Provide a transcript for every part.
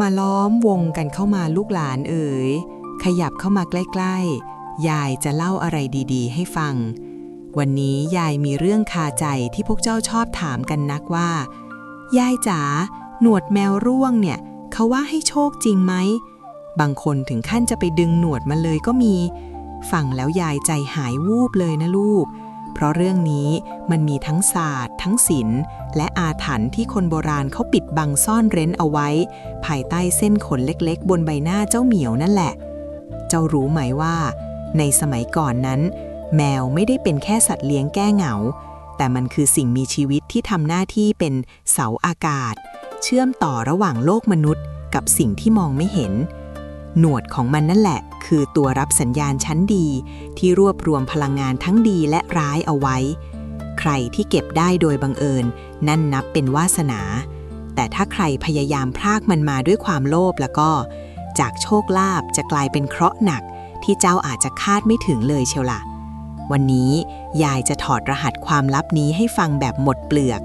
มาล้อมวงกันเข้ามาลูกหลานเอ๋ยขยับเข้ามาใกล้ๆยายจะเล่าอะไรดีๆให้ฟังวันนี้ยายมีเรื่องคาใจที่พวกเจ้าชอบถามกันนักว่ายายจ๋าหนวดแมวร่วงเนี่ยเขาว่าให้โชคจริงไหมบางคนถึงขั้นจะไปดึงหนวดมาเลยก็มีฟังแล้วยายใจหายวูบเลยนะลูกเพราะเรื่องนี้มันมีทั้งศาสตร์ทั้งศิลป์และอาถรรพ์ที่คนโบราณเขาปิดบังซ่อนเร้นเอาไว้ภายใต้เส้นขนเล็กๆบนใบหน้าเจ้าเหมียวนั่นแหละเจ้ารู้ไหมว่าในสมัยก่อนนั้นแมวไม่ได้เป็นแค่สัตว์เลี้ยงแก้เหงาแต่มันคือสิ่งมีชีวิตที่ทำหน้าที่เป็นเสาอากาศเชื่อมต่อระหว่างโลกมนุษย์กับสิ่งที่มองไม่เห็นหนวดของมันนั่นแหละคือตัวรับสัญญาณชั้นดีที่รวบรวมพลังงานทั้งดีและร้ายเอาไว้ใครที่เก็บได้โดยบังเอิญนั่นนับเป็นวาสนาแต่ถ้าใครพยายามพรากมันมาด้วยความโลภแล้วก็จากโชคลาภจะกลายเป็นเคราะห์หนักที่เจ้าอาจจะคาดไม่ถึงเลยเชียวล่ะวันนี้ยายจะถอดรหัสความลับนี้ให้ฟังแบบหมดเปลือก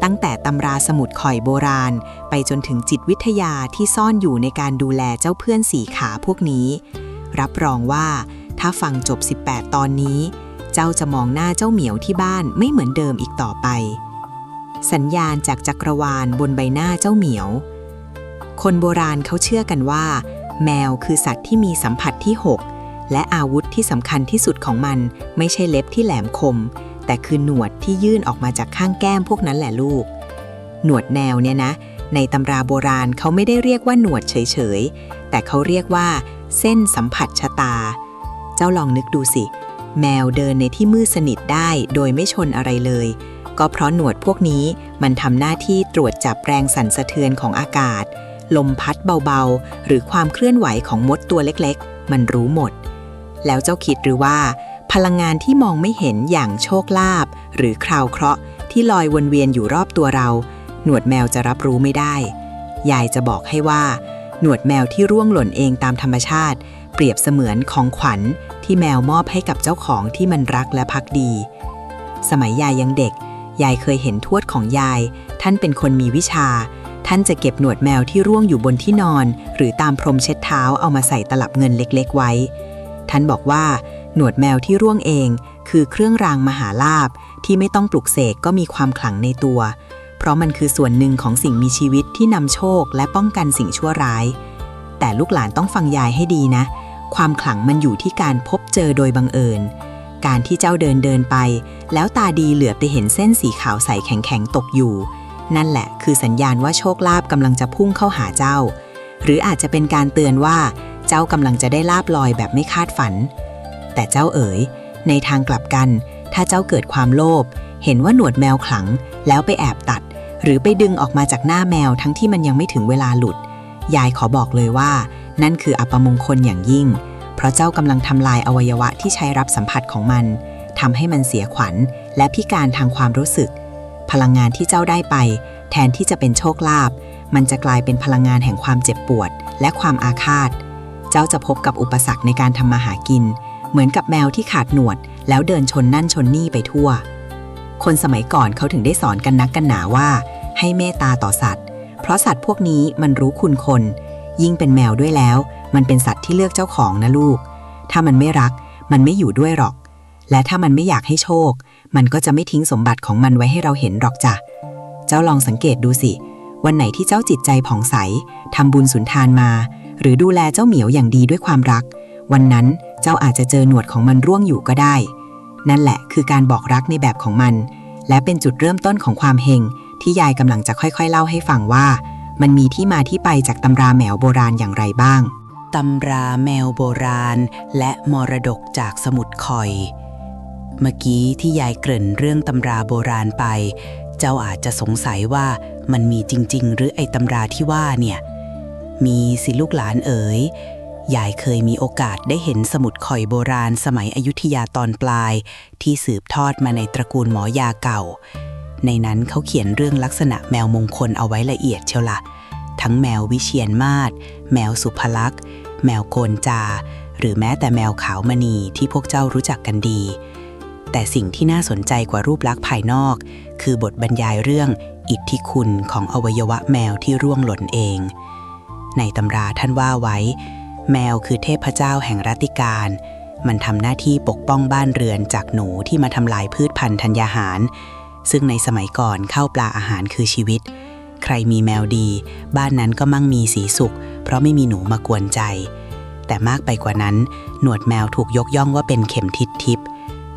ตั้งแต่ตำราสมุดข่อยโบราณไปจนถึงจิตวิทยาที่ซ่อนอยู่ในการดูแลเจ้าเพื่อนสี่ขาพวกนี้รับรองว่าถ้าฟังจบ18ตอนนี้เจ้าจะมองหน้าเจ้าเหมียวที่บ้านไม่เหมือนเดิมอีกต่อไปสัญญาณจากจักรวาลบนใบหน้าเจ้าเหมียวคนโบราณเขาเชื่อกันว่าแมวคือสัตว์ที่มีสัมผัสที่6และอาวุธที่สำคัญที่สุดของมันไม่ใช่เล็บที่แหลมคมแต่คือหนวดที่ยื่นออกมาจากข้างแก้มพวกนั้นแหละลูกหนวดแนวเนี่ยนะในตำราโบราณเขาไม่ได้เรียกว่าหนวดเฉยๆแต่เขาเรียกว่าเส้นสัมผัสชะตาเจ้าลองนึกดูสิแมวเดินในที่มืดสนิทได้โดยไม่ชนอะไรเลยก็เพราะหนวดพวกนี้มันทำหน้าที่ตรวจจับแรงสั่นสะเทือนของอากาศลมพัดเบาๆหรือความเคลื่อนไหวของมดตัวเล็กๆมันรู้หมดแล้วเจ้าคิดหรือว่าพลังงานที่มองไม่เห็นอย่างโชคลาภหรือคราวเคราะห์ที่ลอยวนเวียนอยู่รอบตัวเราหนวดแมวจะรับรู้ไม่ได้ยายจะบอกให้ว่าหนวดแมวที่ร่วงหล่นเองตามธรรมชาติเปรียบเสมือนของขวัญที่แมวมอบให้กับเจ้าของที่มันรักและภักดีสมัยยายยังเด็กยายเคยเห็นทวดของยายท่านเป็นคนมีวิชาท่านจะเก็บหนวดแมวที่ร่วงอยู่บนที่นอนหรือตามพรมเช็ดเท้าเอามาใส่ตลับเงินเล็กๆไว้ท่านบอกว่าหนวดแมวที่ร่วงเองคือเครื่องรางมหาลาภที่ไม่ต้องปลุกเสกก็มีความขลังในตัวเพราะมันคือส่วนหนึ่งของสิ่งมีชีวิตที่นำโชคและป้องกันสิ่งชั่วร้ายแต่ลูกหลานต้องฟังยายให้ดีนะความขลังมันอยู่ที่การพบเจอโดยบังเอิญการที่เจ้าเดินไปแล้วตาดีเหลือบไปเห็นเส้นสีขาวใสแข็งๆตกอยู่นั่นแหละคือสัญญาณว่าโชคลาภกำลังจะพุ่งเข้าหาเจ้าหรืออาจจะเป็นการเตือนว่าเจ้ากำลังจะได้ลาภลอยแบบไม่คาดฝันแต่เจ้าเอ๋ยในทางกลับกันถ้าเจ้าเกิดความโลภเห็นว่าหนวดแมวขลังแล้วไปแอบตัดหรือไปดึงออกมาจากหน้าแมวทั้งที่มันยังไม่ถึงเวลาหลุดยายขอบอกเลยว่านั่นคืออัปมงคลอย่างยิ่งเพราะเจ้ากำลังทำลายอวัยวะที่ใช้รับสัมผัสของมันทำให้มันเสียขวัญและพิการทางความรู้สึกพลังงานที่เจ้าได้ไปแทนที่จะเป็นโชคลาภมันจะกลายเป็นพลังงานแห่งความเจ็บปวดและความอาฆาตเจ้าจะพบกับอุปสรรคในการทำมาหากินเหมือนกับแมวที่ขาดหนวดแล้วเดินชนนั่นชนนี่ไปทั่วคนสมัยก่อนเขาถึงได้สอนกันนักกันหนาว่าให้เมตตาต่อสัตว์เพราะสัตว์พวกนี้มันรู้คุณคนยิ่งเป็นแมวด้วยแล้วมันเป็นสัตว์ที่เลือกเจ้าของนะลูกถ้ามันไม่รักมันไม่อยู่ด้วยหรอกและถ้ามันไม่อยากให้โชคมันก็จะไม่ทิ้งสมบัติของมันไว้ให้เราเห็นหรอกจ้ะเจ้าลองสังเกตดูสิวันไหนที่เจ้าจิตใจผ่องใสทำบุญสุนทานมาหรือดูแลเจ้าเหมียวอย่างดีด้วยความรักวันนั้นเจ้าอาจจะเจอหนวดของมันร่วงอยู่ก็ได้นั่นแหละคือการบอกรักในแบบของมันและเป็นจุดเริ่มต้นของความเฮงที่ยายกำลังจะค่อยๆเล่าให้ฟังว่ามันมีที่มาที่ไปจากตำราแมวโบราณอย่างไรบ้างตำราแมวโบราณและมรดกจากสมุดข่อยเมื่อกี้ที่ยายเกริ่นเรื่องตำราโบราณไปเจ้าอาจจะสงสัยว่ามันมีจริงๆหรือไอ้ตำราที่ว่าเนี่ยมีสิลูกหลานเอ๋ยยายเคยมีโอกาสได้เห็นสมุดข่อยโบราณสมัยอยุธยาตอนปลายที่สืบทอดมาในตระกูลหมอยาเก่าในนั้นเขาเขียนเรื่องลักษณะแมวมงคลเอาไว้ละเอียดเชียวละทั้งแมววิเชียรมาศแมวสุภลักษณ์แมวโกนจาหรือแม้แต่แมวขาวมณีที่พวกเจ้ารู้จักกันดีแต่สิ่งที่น่าสนใจกว่ารูปลักษณ์ภายนอกคือบทบรรยายเรื่องอิทธิคุณของอวัยวะแมวที่ร่วงหล่นเอง ในตำราท่านว่าไว้แมวคือเทพเจ้าแห่งรัตติการมันทำหน้าที่ปกป้องบ้านเรือนจากหนูที่มาทำลายพืชพันธุ์ธัญญาหารซึ่งในสมัยก่อนข้าวปลาอาหารคือชีวิตใครมีแมวดีบ้านนั้นก็มั่งมีสีสุขเพราะไม่มีหนูมากวนใจแต่มากไปกว่านั้นหนวดแมวถูกยกย่องว่าเป็นเข็มทิศทิพย์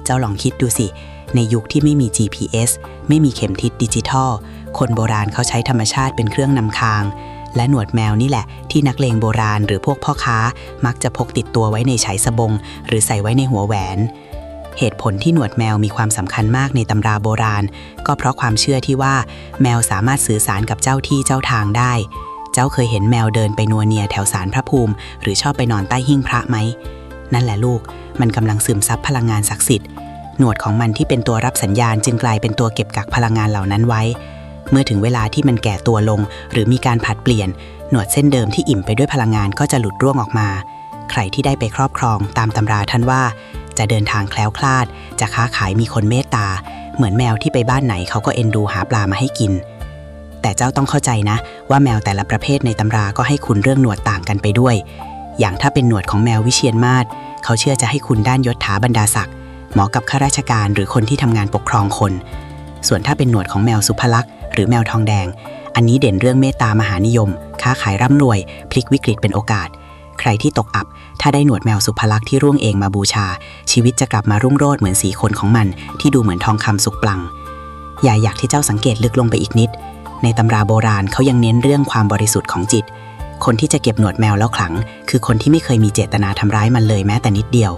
เจ้าลองคิดดูสิในยุคที่ไม่มี GPS ไม่มีเข็มทิศดิจิทัลคนโบราณเขาใช้ธรรมชาติเป็นเครื่องนำทางและหนวดแมวนี่แหละที่นักเลงโบราณหรือพวกพ่อค้ามักจะพกติดตัวไว้ในฉายสบงหรือใส่ไว้ในหัวแหวนเหตุผลที่หนวดแมวมีความสำคัญมากในตำราโบราณก็เพราะความเชื่อที่ว่าแมวสามารถสื่อสารกับเจ้าที่เจ้าทางได้เจ้าเคยเห็นแมวเดินไปนัวเนียแถวศาลพระภูมิหรือชอบไปนอนใต้หิ้งพระไหมนั่นแหละลูกมันกำลังซึมซับพลังงานศักดิ์สิทธิ์หนวดของมันที่เป็นตัวรับสัญญาณจึงกลายเป็นตัวเก็บกักพลังงานเหล่านั้นไว้เมื่อถึงเวลาที่มันแก่ตัวลงหรือมีการผลัดเปลี่ยนหนวดเส้นเดิมที่อิ่มไปด้วยพลังงานก็จะหลุดร่วงออกมาใครที่ได้ไปครอบครองตามตำราท่านว่าจะเดินทางแคล้วคลาดจะค้าขายมีคนเมตตาเหมือนแมวที่ไปบ้านไหนเขาก็เอ็นดูหาปลามาให้กินแต่เจ้าต้องเข้าใจนะว่าแมวแต่ละประเภทในตำราก็ให้คุณเรื่องหนวดต่างกันไปด้วยอย่างถ้าเป็นหนวดของแมววิเชียรมาศเขาเชื่อจะให้คุณด้านยศถาบรรดาศักดิ์เหมาะกับข้าราชการหรือคนที่ทำงานปกครองคนส่วนถ้าเป็นหนวดของแมวสุภลักษณ์หรือแมวทองแดงอันนี้เด่นเรื่องเมตตามหานิยมค้าขายร่ำรวยพลิกวิกฤตเป็นโอกาสใครที่ตกอับถ้าได้หนวดแมวสุภลักษณ์ที่ร่วงเองมาบูชาชีวิตจะกลับมารุ่งโรจน์เหมือนสีขนของมันที่ดูเหมือนทองคำสุกปลั่งอยากที่เจ้าสังเกตลึกลงไปอีกนิดในตำราโบราณเขายังเน้นเรื่องความบริสุทธิ์ของจิตคนที่จะเก็บหนวดแมวแล้วขลังคือคนที่ไม่เคยมีเจตนาทำร้ายมันเลยแม้แต่นิดเดียว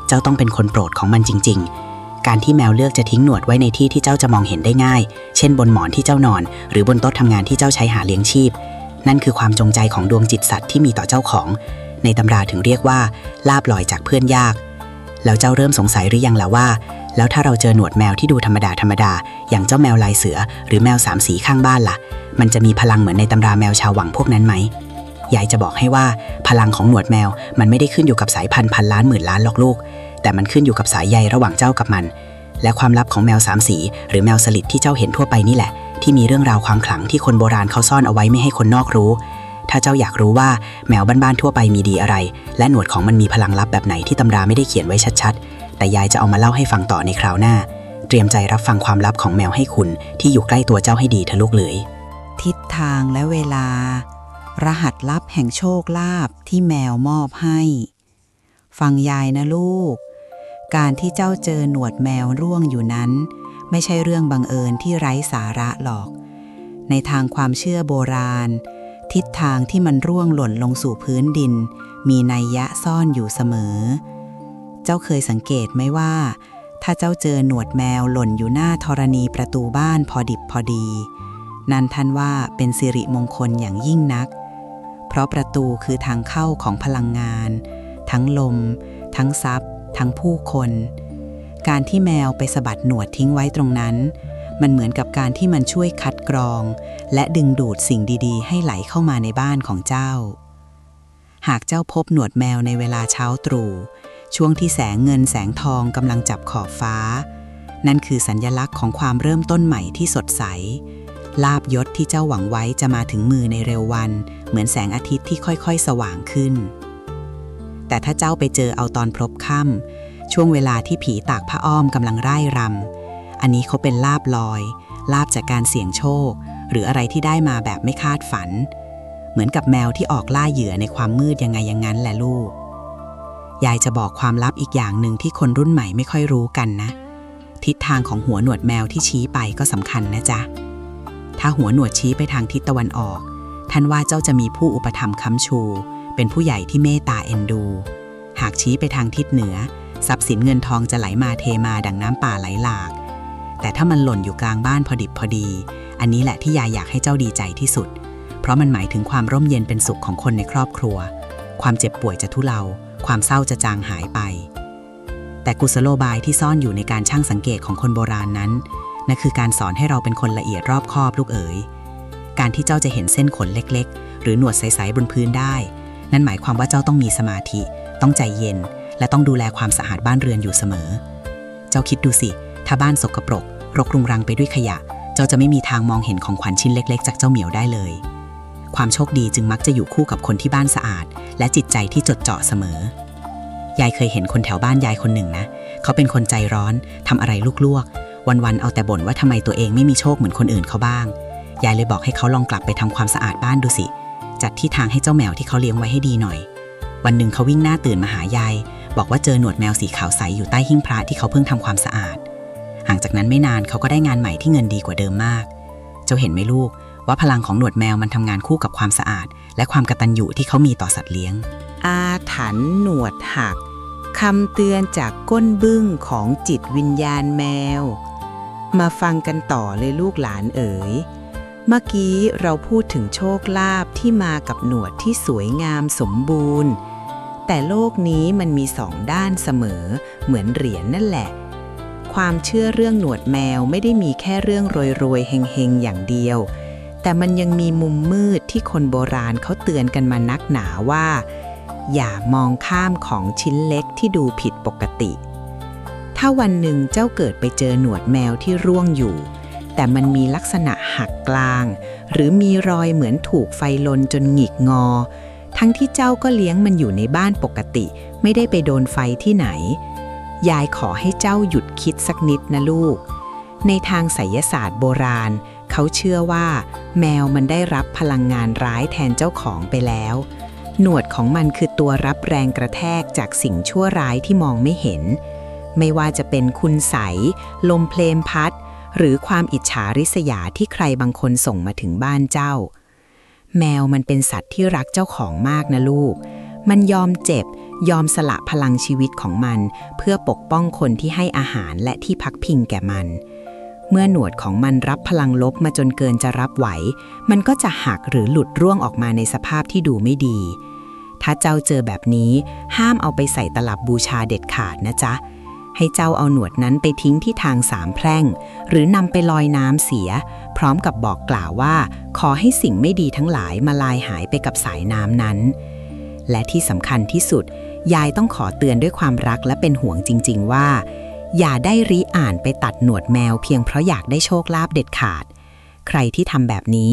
เจ้าต้องเป็นคนโปรดของมันจริงๆการที่แมวเลือกจะทิ้งหนวดไว้ในที่ที่เจ้าจะมองเห็นได้ง่ายเช่นบนหมอนที่เจ้านอนหรือบนโต๊ะทำงานที่เจ้าใช้หาเลี้ยงชีพนั่นคือความจงใจของดวงจิตสัตว์ที่มีต่อเจ้าของในตำราถึงเรียกว่าลาภลอยจากเพื่อนยากแล้วเจ้าเริ่มสงสัยหรือยังล่ะว่าแล้วถ้าเราเจอหนวดแมวที่ดูธรรมดาอย่างเจ้าแมวลายเสือหรือแมวสามสีข้างบ้านล่ะมันจะมีพลังเหมือนในตำราแมวชาววังพวกนั้นไหมยายจะบอกให้ว่าพลังของหนวดแมวมันไม่ได้ขึ้นอยู่กับสายพันธุ์พันล้านหมื่นล้านหรอกลูกแต่มันขึ้นอยู่กับสายใยระหว่างเจ้ากับมันและความลับของแมวสามสีหรือแมวสลิดที่เจ้าเห็นทั่วไปนี่แหละที่มีเรื่องราวความขลังที่คนโบราณเขาซ่อนเอาไว้ไม่ให้คนนอกรู้ถ้าเจ้าอยากรู้ว่าแมวบ้านๆทั่วไปมีดีอะไรและหนวดของมันมีพลังลับแบบไหนที่ตำราไม่ได้เขียนไว้ชัดๆแต่ยายจะเอามาเล่าให้ฟังต่อในคราวหน้าเตรียมใจรับฟังความลับของแมวให้คุณที่อยู่ใกล้ตัวเจ้าให้ดีเถอะลูกเหลยทิศทางและเวลารหัสลับแห่งโชคลาภที่แมวมอบให้ฟังยายนะลูกการที่เจ้าเจอหนวดแมวร่วงอยู่นั้นไม่ใช่เรื่องบังเอิญที่ไร้สาระหรอกในทางความเชื่อโบราณทิศทางที่มันร่วงหล่นลงสู่พื้นดินมีนัยยะซ่อนอยู่เสมอเจ้าเคยสังเกตไหมว่าถ้าเจ้าเจอหนวดแมวหล่นอยู่หน้าธรณีประตูบ้านพอดิบพอดีนั่นท่านว่าเป็นสิริมงคลอย่างยิ่งนักเพราะประตูคือทางเข้าของพลังงานทั้งลมทั้งทรัพย์ทั้งผู้คนการที่แมวไปสะบัดหนวดทิ้งไว้ตรงนั้นมันเหมือนกับการที่มันช่วยคัดกรองและดึงดูดสิ่งดีๆให้ไหลเข้ามาในบ้านของเจ้าหากเจ้าพบหนวดแมวในเวลาเช้าตรู่ช่วงที่แสงเงินแสงทองกำลังจับขอบฟ้านั่นคือสัญลักษณ์ของความเริ่มต้นใหม่ที่สดใสลาภยศที่เจ้าหวังไว้จะมาถึงมือในเร็ววันเหมือนแสงอาทิตย์ที่ค่อยๆสว่างขึ้นแต่ถ้าเจ้าไปเจอเอาตอนพลบค่ำช่วงเวลาที่ผีตากผ้าอ้อมกำลังร่ายรำอันนี้เขาเป็นลาภลอยลาภจากการเสี่ยงโชคหรืออะไรที่ได้มาแบบไม่คาดฝันเหมือนกับแมวที่ออกล่าเหยื่อในความมืดยังไงอย่างนั้นแหละลูกยายจะบอกความลับอีกอย่างหนึ่งที่คนรุ่นใหม่ไม่ค่อยรู้กันนะทิศทางของหัวหนวดแมวที่ชี้ไปก็สำคัญนะจ๊ะถ้าหัวหนวดชี้ไปทางทิศตะวันออกท่านว่าเจ้าจะมีผู้อุปถัมภ์ค้ำชูเป็นผู้ใหญ่ที่เมตตาเอ็นดูหากชี้ไปทางทิศเหนือทรัพย์สินเงินทองจะไหลมาเทมาดังน้ำป่าไหลหลากแต่ถ้ามันหล่นอยู่กลางบ้านพอดิบพอดีอันนี้แหละที่ยายอยากให้เจ้าดีใจที่สุดเพราะมันหมายถึงความร่มเย็นเป็นสุขของคนในครอบครัวความเจ็บป่วยจะทุเลาความเศร้าจะจางหายไปแต่กุศโลบายที่ซ่อนอยู่ในการชั่งสังเกตของคนโบราณนั้นนั่นคือการสอนให้เราเป็นคนละเอียดรอบคอบลูกเอ๋ยการที่เจ้าจะเห็นเส้นขนเล็กๆหรือหนวดใสๆบนพื้นได้นั่นหมายความว่าเจ้าต้องมีสมาธิต้องใจเย็นและต้องดูแลความสะอาดบ้านเรือนอยู่เสมอเจ้าคิดดูสิถ้าบ้านสกปรกรกรุงรังไปด้วยขยะเจ้าจะไม่มีทางมองเห็นของขวัญชิ้นเล็กๆจากเจ้าเหมียวได้เลย ความโชคดีจึงมักจะอยู่คู่กับคนที่บ้านสะอาดและจิตใจที่จดจ่อเสมอยายเคยเห็นคนแถวบ้านยายคนหนึ่งนะเขาเป็นคนใจร้อนทำอะไรลวกๆวันๆเอาแต่บ่นว่าทำไมตัวเองไม่มีโชคเหมือนคนอื่นเขาบ้างยายเลยบอกให้เขาลองกลับไปทำความสะอาดบ้านดูสิจัดที่ทางให้เจ้าแมวที่เขาเลี้ยงไว้ให้ดีหน่อยวันหนึ่งเขาวิ่งหน้าตื่นมาหายายบอกว่าเจอหนวดแมวสีขาวใสอยู่ใต้หิ้งพระที่เขาเพิ่งทำความสะอาดห่างจากนั้นไม่นานเขาก็ได้งานใหม่ที่เงินดีกว่าเดิมมากเจ้าเห็นไหมลูกว่าพลังของหนวดแมวมันทำงานคู่กับความสะอาดและความกตัญญูที่เขามีต่อสัตว์เลี้ยงอาถรรพ์หนวดหักคำเตือนจากก้นบึ้งของจิตวิญญาณแมวมาฟังกันต่อเลยลูกหลานเอ๋ยเมื่อกี้เราพูดถึงโชคลาภที่มากับหนวดที่สวยงามสมบูรณ์แต่โลกนี้มันมีสองด้านเสมอเหมือนเหรียญนั่นแหละความเชื่อเรื่องหนวดแมวไม่ได้มีแค่เรื่องโรยๆเฮงๆอย่างเดียวแต่มันยังมีมุมมืดที่คนโบราณเขาเตือนกันมานักหนาว่าอย่ามองข้ามของชิ้นเล็กที่ดูผิดปกติถ้าวันหนึ่งเจ้าเกิดไปเจอหนวดแมวที่ร่วงอยู่แต่มันมีลักษณะหักกลางหรือมีรอยเหมือนถูกไฟลนจนหงิกงอทั้งที่เจ้าก็เลี้ยงมันอยู่ในบ้านปกติไม่ได้ไปโดนไฟที่ไหนยายขอให้เจ้าหยุดคิดสักนิดนะลูกในทางไสยศาสตร์โบราณเขาเชื่อว่าแมวมันได้รับพลังงานร้ายแทนเจ้าของไปแล้วหนวดของมันคือตัวรับแรงกระแทกจากสิ่งชั่วร้ายที่มองไม่เห็นไม่ว่าจะเป็นคุณไสยลมเพลมพัดหรือความอิจฉาริษยาที่ใครบางคนส่งมาถึงบ้านเจ้าแมวมันเป็นสัตว์ที่รักเจ้าของมากนะลูกมันยอมเจ็บยอมสละพลังชีวิตของมันเพื่อปกป้องคนที่ให้อาหารและที่พักพิงแก่มันเมื่อหนวดของมันรับพลังลบมาจนเกินจะรับไหวมันก็จะหักหรือหลุดร่วงออกมาในสภาพที่ดูไม่ดีถ้าเจ้าเจอแบบนี้ห้ามเอาไปใส่ตลับบูชาเด็ดขาดนะจ๊ะให้เจ้าเอาหนวดนั้นไปทิ้งที่ทางสามแพร่งหรือนำไปลอยน้ำเสียพร้อมกับบอกกล่าวว่าขอให้สิ่งไม่ดีทั้งหลายมาลายหายไปกับสายน้ำนั้นและที่สำคัญที่สุดยายต้องขอเตือนด้วยความรักและเป็นห่วงจริงๆว่าอย่าได้ริอ่านไปตัดหนวดแมวเพียงเพราะอยากได้โชคลาภเด็ดขาดใครที่ทำแบบนี้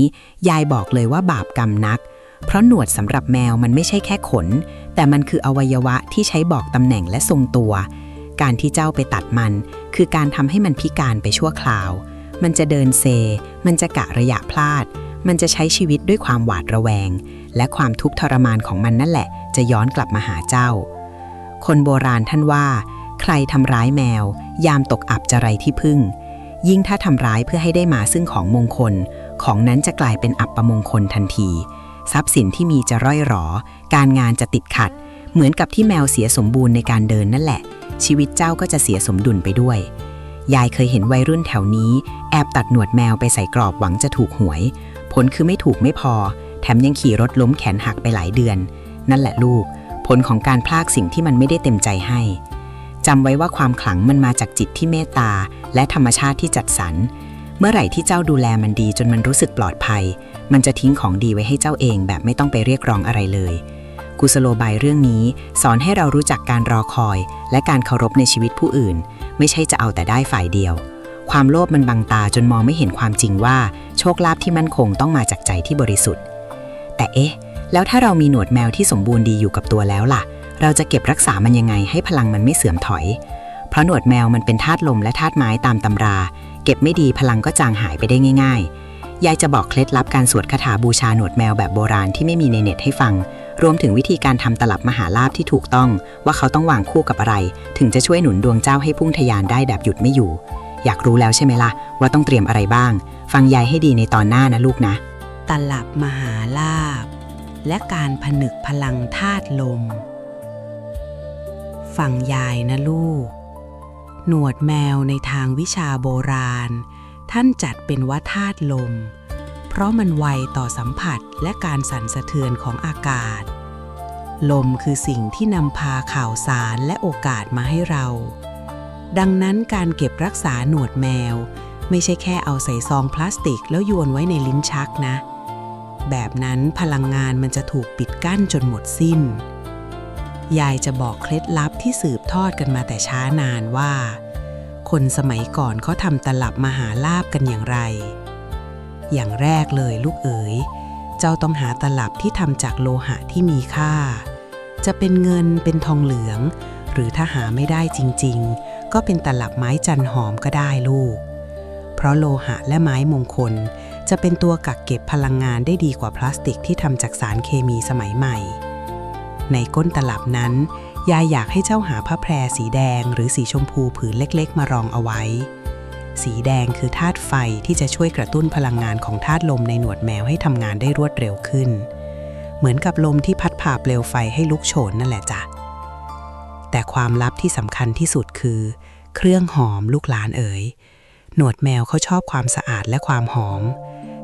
ยายบอกเลยว่าบาปกรรมนักเพราะหนวดสำหรับแมวมันไม่ใช่แค่ขนแต่มันคืออวัยวะที่ใช้บอกตำแหน่งและทรงตัวการที่เจ้าไปตัดมันคือการทำให้มันพิการไปชั่วคราวมันจะเดินเซมันจะกะระยะพลาดมันจะใช้ชีวิตด้วยความหวาดระแวงและความทุกข์ทรมานของมันนั่นแหละจะย้อนกลับมาหาเจ้าคนโบราณท่านว่าใครทำร้ายแมวยามตกอับจะไรที่พึ่งยิ่งถ้าทำร้ายเพื่อให้ได้มาซึ่งของมงคลของนั้นจะกลายเป็นอัปมงคลทันทีทรัพย์สินที่มีจะร่อยหรอการงานจะติดขัดเหมือนกับที่แมวเสียสมบูรณ์ในการเดินนั่นแหละชีวิตเจ้าก็จะเสียสมดุลไปด้วยยายเคยเห็นวัยรุ่นแถวนี้แอบตัดหนวดแมวไปใส่กรอบหวังจะถูกหวยผลคือไม่ถูกไม่พอแถมยังขี่รถล้มแขนหักไปหลายเดือนนั่นแหละลูกผลของการพลากสิ่งที่มันไม่ได้เต็มใจให้จำไว้ว่าความขลังมันมาจากจิตที่เมตตาและธรรมชาติที่จัดสรรเมื่อไหร่ที่เจ้าดูแลมันดีจนมันรู้สึกปลอดภัยมันจะทิ้งของดีไว้ให้เจ้าเองแบบไม่ต้องไปเรียกร้องอะไรเลยกุศโลบายเรื่องนี้สอนให้เรารู้จักการรอคอยและการเคารพในชีวิตผู้อื่นไม่ใช่จะเอาแต่ได้ฝ่ายเดียวความโลภมันบังตาจนมองไม่เห็นความจริงว่าโชคลาภที่มั่นคงต้องมาจากใจที่บริสุทธิ์แต่แล้วถ้าเรามีหนวดแมวที่สมบูรณ์ดีอยู่กับตัวแล้วล่ะเราจะเก็บรักษามันยังไงให้พลังมันไม่เสื่อมถอยเพราะหนวดแมวมันเป็นธาตุลมและธาตุไม้ตามตำราเก็บไม่ดีพลังก็จางหายไปได้ง่ายๆยายจะบอกเคล็ดลับการสวดคาถาบูชาหนวดแมวแบบโบราณที่ไม่มีในเน็ตให้ฟังรวมถึงวิธีการทำตลับมหาลาภที่ถูกต้องว่าเขาต้องวางคู่กับอะไรถึงจะช่วยหนุนดวงเจ้าให้พุ่งทะยานได้แบบหยุดไม่อยู่อยากรู้แล้วใช่ไหมล่ะว่าต้องเตรียมอะไรบ้างฟังยายให้ดีในตอนหน้านะลูกนะตลับมหาลาภและการผนึกพลังธาตุลมฟังยายนะลูกหนวดแมวในทางวิชาโบราณท่านจัดเป็นว่าธาตุลมเพราะมันไวต่อสัมผัสและการสั่นสะเทือนของอากาศลมคือสิ่งที่นำพาข่าวสารและโอกาสมาให้เราดังนั้นการเก็บรักษาหนวดแมวไม่ใช่แค่เอาใส่ซองพลาสติกแล้วโยนไว้ในลิ้นชักนะแบบนั้นพลังงานมันจะถูกปิดกั้นจนหมดสิ้นยายจะบอกเคล็ดลับที่สืบทอดกันมาแต่ช้านานว่าคนสมัยก่อนเขาทำตลับมหาลาภกันอย่างไรอย่างแรกเลยลูกเอ๋ย เจ้าต้องหาตลับที่ทำจากโลหะที่มีค่าจะเป็นเงินเป็นทองเหลืองหรือถ้าหาไม่ได้จริงๆก็เป็นตลับไม้จันหอมก็ได้ลูกเพราะโลหะและไม้มงคลจะเป็นตัวกักเก็บพลังงานได้ดีกว่าพลาสติกที่ทำจากสารเคมีสมัยใหม่ในก้นตลับนั้นยายอยากให้เจ้าหาผ้าแพรสีแดงหรือสีชมพูผืนเล็กๆมารองเอาไว้สีแดงคือธาตุไฟที่จะช่วยกระตุ้นพลังงานของธาตุลมในหนวดแมวให้ทำงานได้รวดเร็วขึ้นเหมือนกับลมที่พัดผ่าเปลวไฟให้ลุกโชนนั่นแหละจ้ะแต่ความลับที่สำคัญที่สุดคือเครื่องหอมลูกหลานเอ๋ยหนวดแมวเขาชอบความสะอาดและความหอม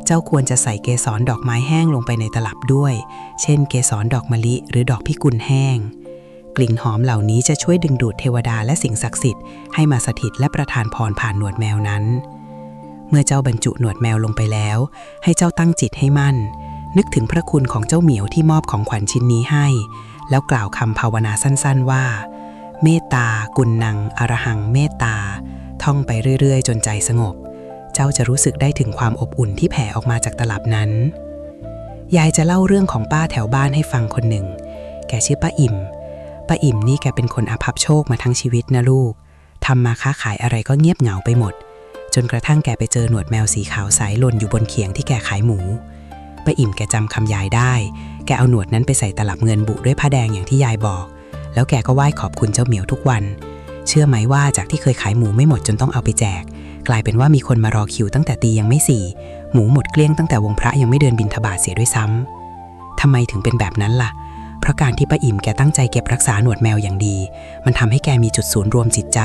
เจ้าควรจะใส่เกสรดอกไม้แห้งลงไปในตลับด้วยเช่นเกสรดอกมะลิหรือดอกพิกุลแห้งกลิ่นหอมเหล่านี้จะช่วยดึงดูดเทวดาและสิ่งศักดิ์สิทธิ์ให้มาสถิตและประทานพรผ่านหนวดแมวนั้นเมื่อเจ้าบรรจุหนวดแมวลงไปแล้วให้เจ้าตั้งจิตให้มั่นนึกถึงพระคุณของเจ้าเหมียวที่มอบของขวัญชิ้นนี้ให้แล้วกล่าวคำภาวนาสั้นๆว่าเมตตากุณนังอรหังเมตตาท่องไปเรื่อยๆจนใจสงบเจ้าจะรู้สึกได้ถึงความอบอุ่นที่แผ่ออกมาจากตลับนั้นยายจะเล่าเรื่องของป้าแถวบ้านให้ฟังคนหนึ่งแกชื่อป้าอิ่มนี่แกเป็นคนอภัพโชคมาทั้งชีวิตนะลูกทำมาค้าขายอะไรก็เงียบเหงาไปหมดจนกระทั่งแกไปเจอหนวดแมวสีขาวใสหล่นอยู่บนเขียงที่แกขายหมูป้าอิ่มแกจำคำยายได้แกเอาหนวดนั้นไปใส่ตลับเงินบุด้วยผ้าแดงอย่างที่ยายบอกแล้วแกก็ไหว้ขอบคุณเจ้าเหมียวทุกวันเชื่อไหมว่าจากที่เคยขายหมูไม่หมดจนต้องเอาไปแจกกลายเป็นว่ามีคนมารอคิวตั้งแต่ตียังไม่สี่หมูหมดเกลี้ยงตั้งแต่วงพระยังไม่เดินบิณฑบาตเสียด้วยซ้ำทำไมถึงเป็นแบบนั้นล่ะเพราะการที่ป้าอิ่มแกตั้งใจเก็บรักษาหนวดแมวอย่างดีมันทำให้แกมีจุดศูนย์รวมจิตใจ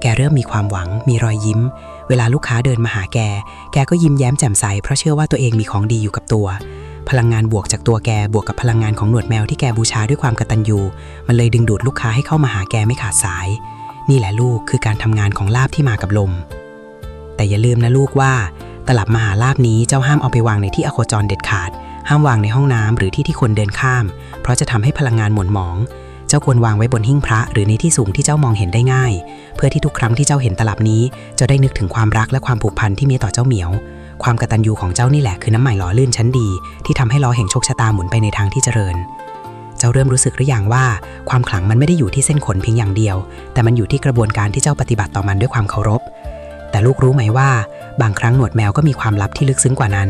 แกเริ่มมีความหวังมีรอยยิ้มเวลาลูกค้าเดินมาหาแกก็ยิ้มแย้มแจ่มใสเพราะเชื่อว่าตัวเองมีของดีอยู่กับตัวพลังงานบวกจากตัวแกบวกกับพลังงานของหนวดแมวที่แกบูชาด้วยความกตัญญูมันเลยดึงดูดลูกค้าให้เข้ามาหาแกไม่ขาดสายนี่แหละลูกคือการทำงานของลาภที่มากับลมแต่อย่าลืมนะลูกว่าตลับมหาลาภนี้เจ้าห้ามเอาไปวางในที่อโคจรเด็ดขาดห้ามวางในห้องน้ำหรือที่คนเดินข้ามเพราะจะทำให้พลังงานหม่นหมองเจ้าควรวางไว้บนหิ้งพระหรือในที่สูงที่เจ้ามองเห็นได้ง่ายเพื่อที่ทุกครั้งที่เจ้าเห็นตลับนี้จะได้นึกถึงความรักและความผูกพันที่มีต่อเจ้าเหมียวความกตัญญูของเจ้านี่แหละคือน้ำใหม่หล่อลื่นชั้นดีที่ทำให้ล้อแห่งโชคชะตาหมุนไปในทางที่เจริญเจ้าเริ่มรู้สึกหรือยังว่าความขลังมันไม่ได้อยู่ที่เส้นขนเพียงอย่างเดียวแต่มันอยู่ที่กระบวนการที่เจ้าปฏิบัติต่อมันด้วยความเคารพแต่ลูกรู้ไหมว่าบางครั้งหนวดแมวก็มีความลับที่ลึกซึ้งกว่านั้น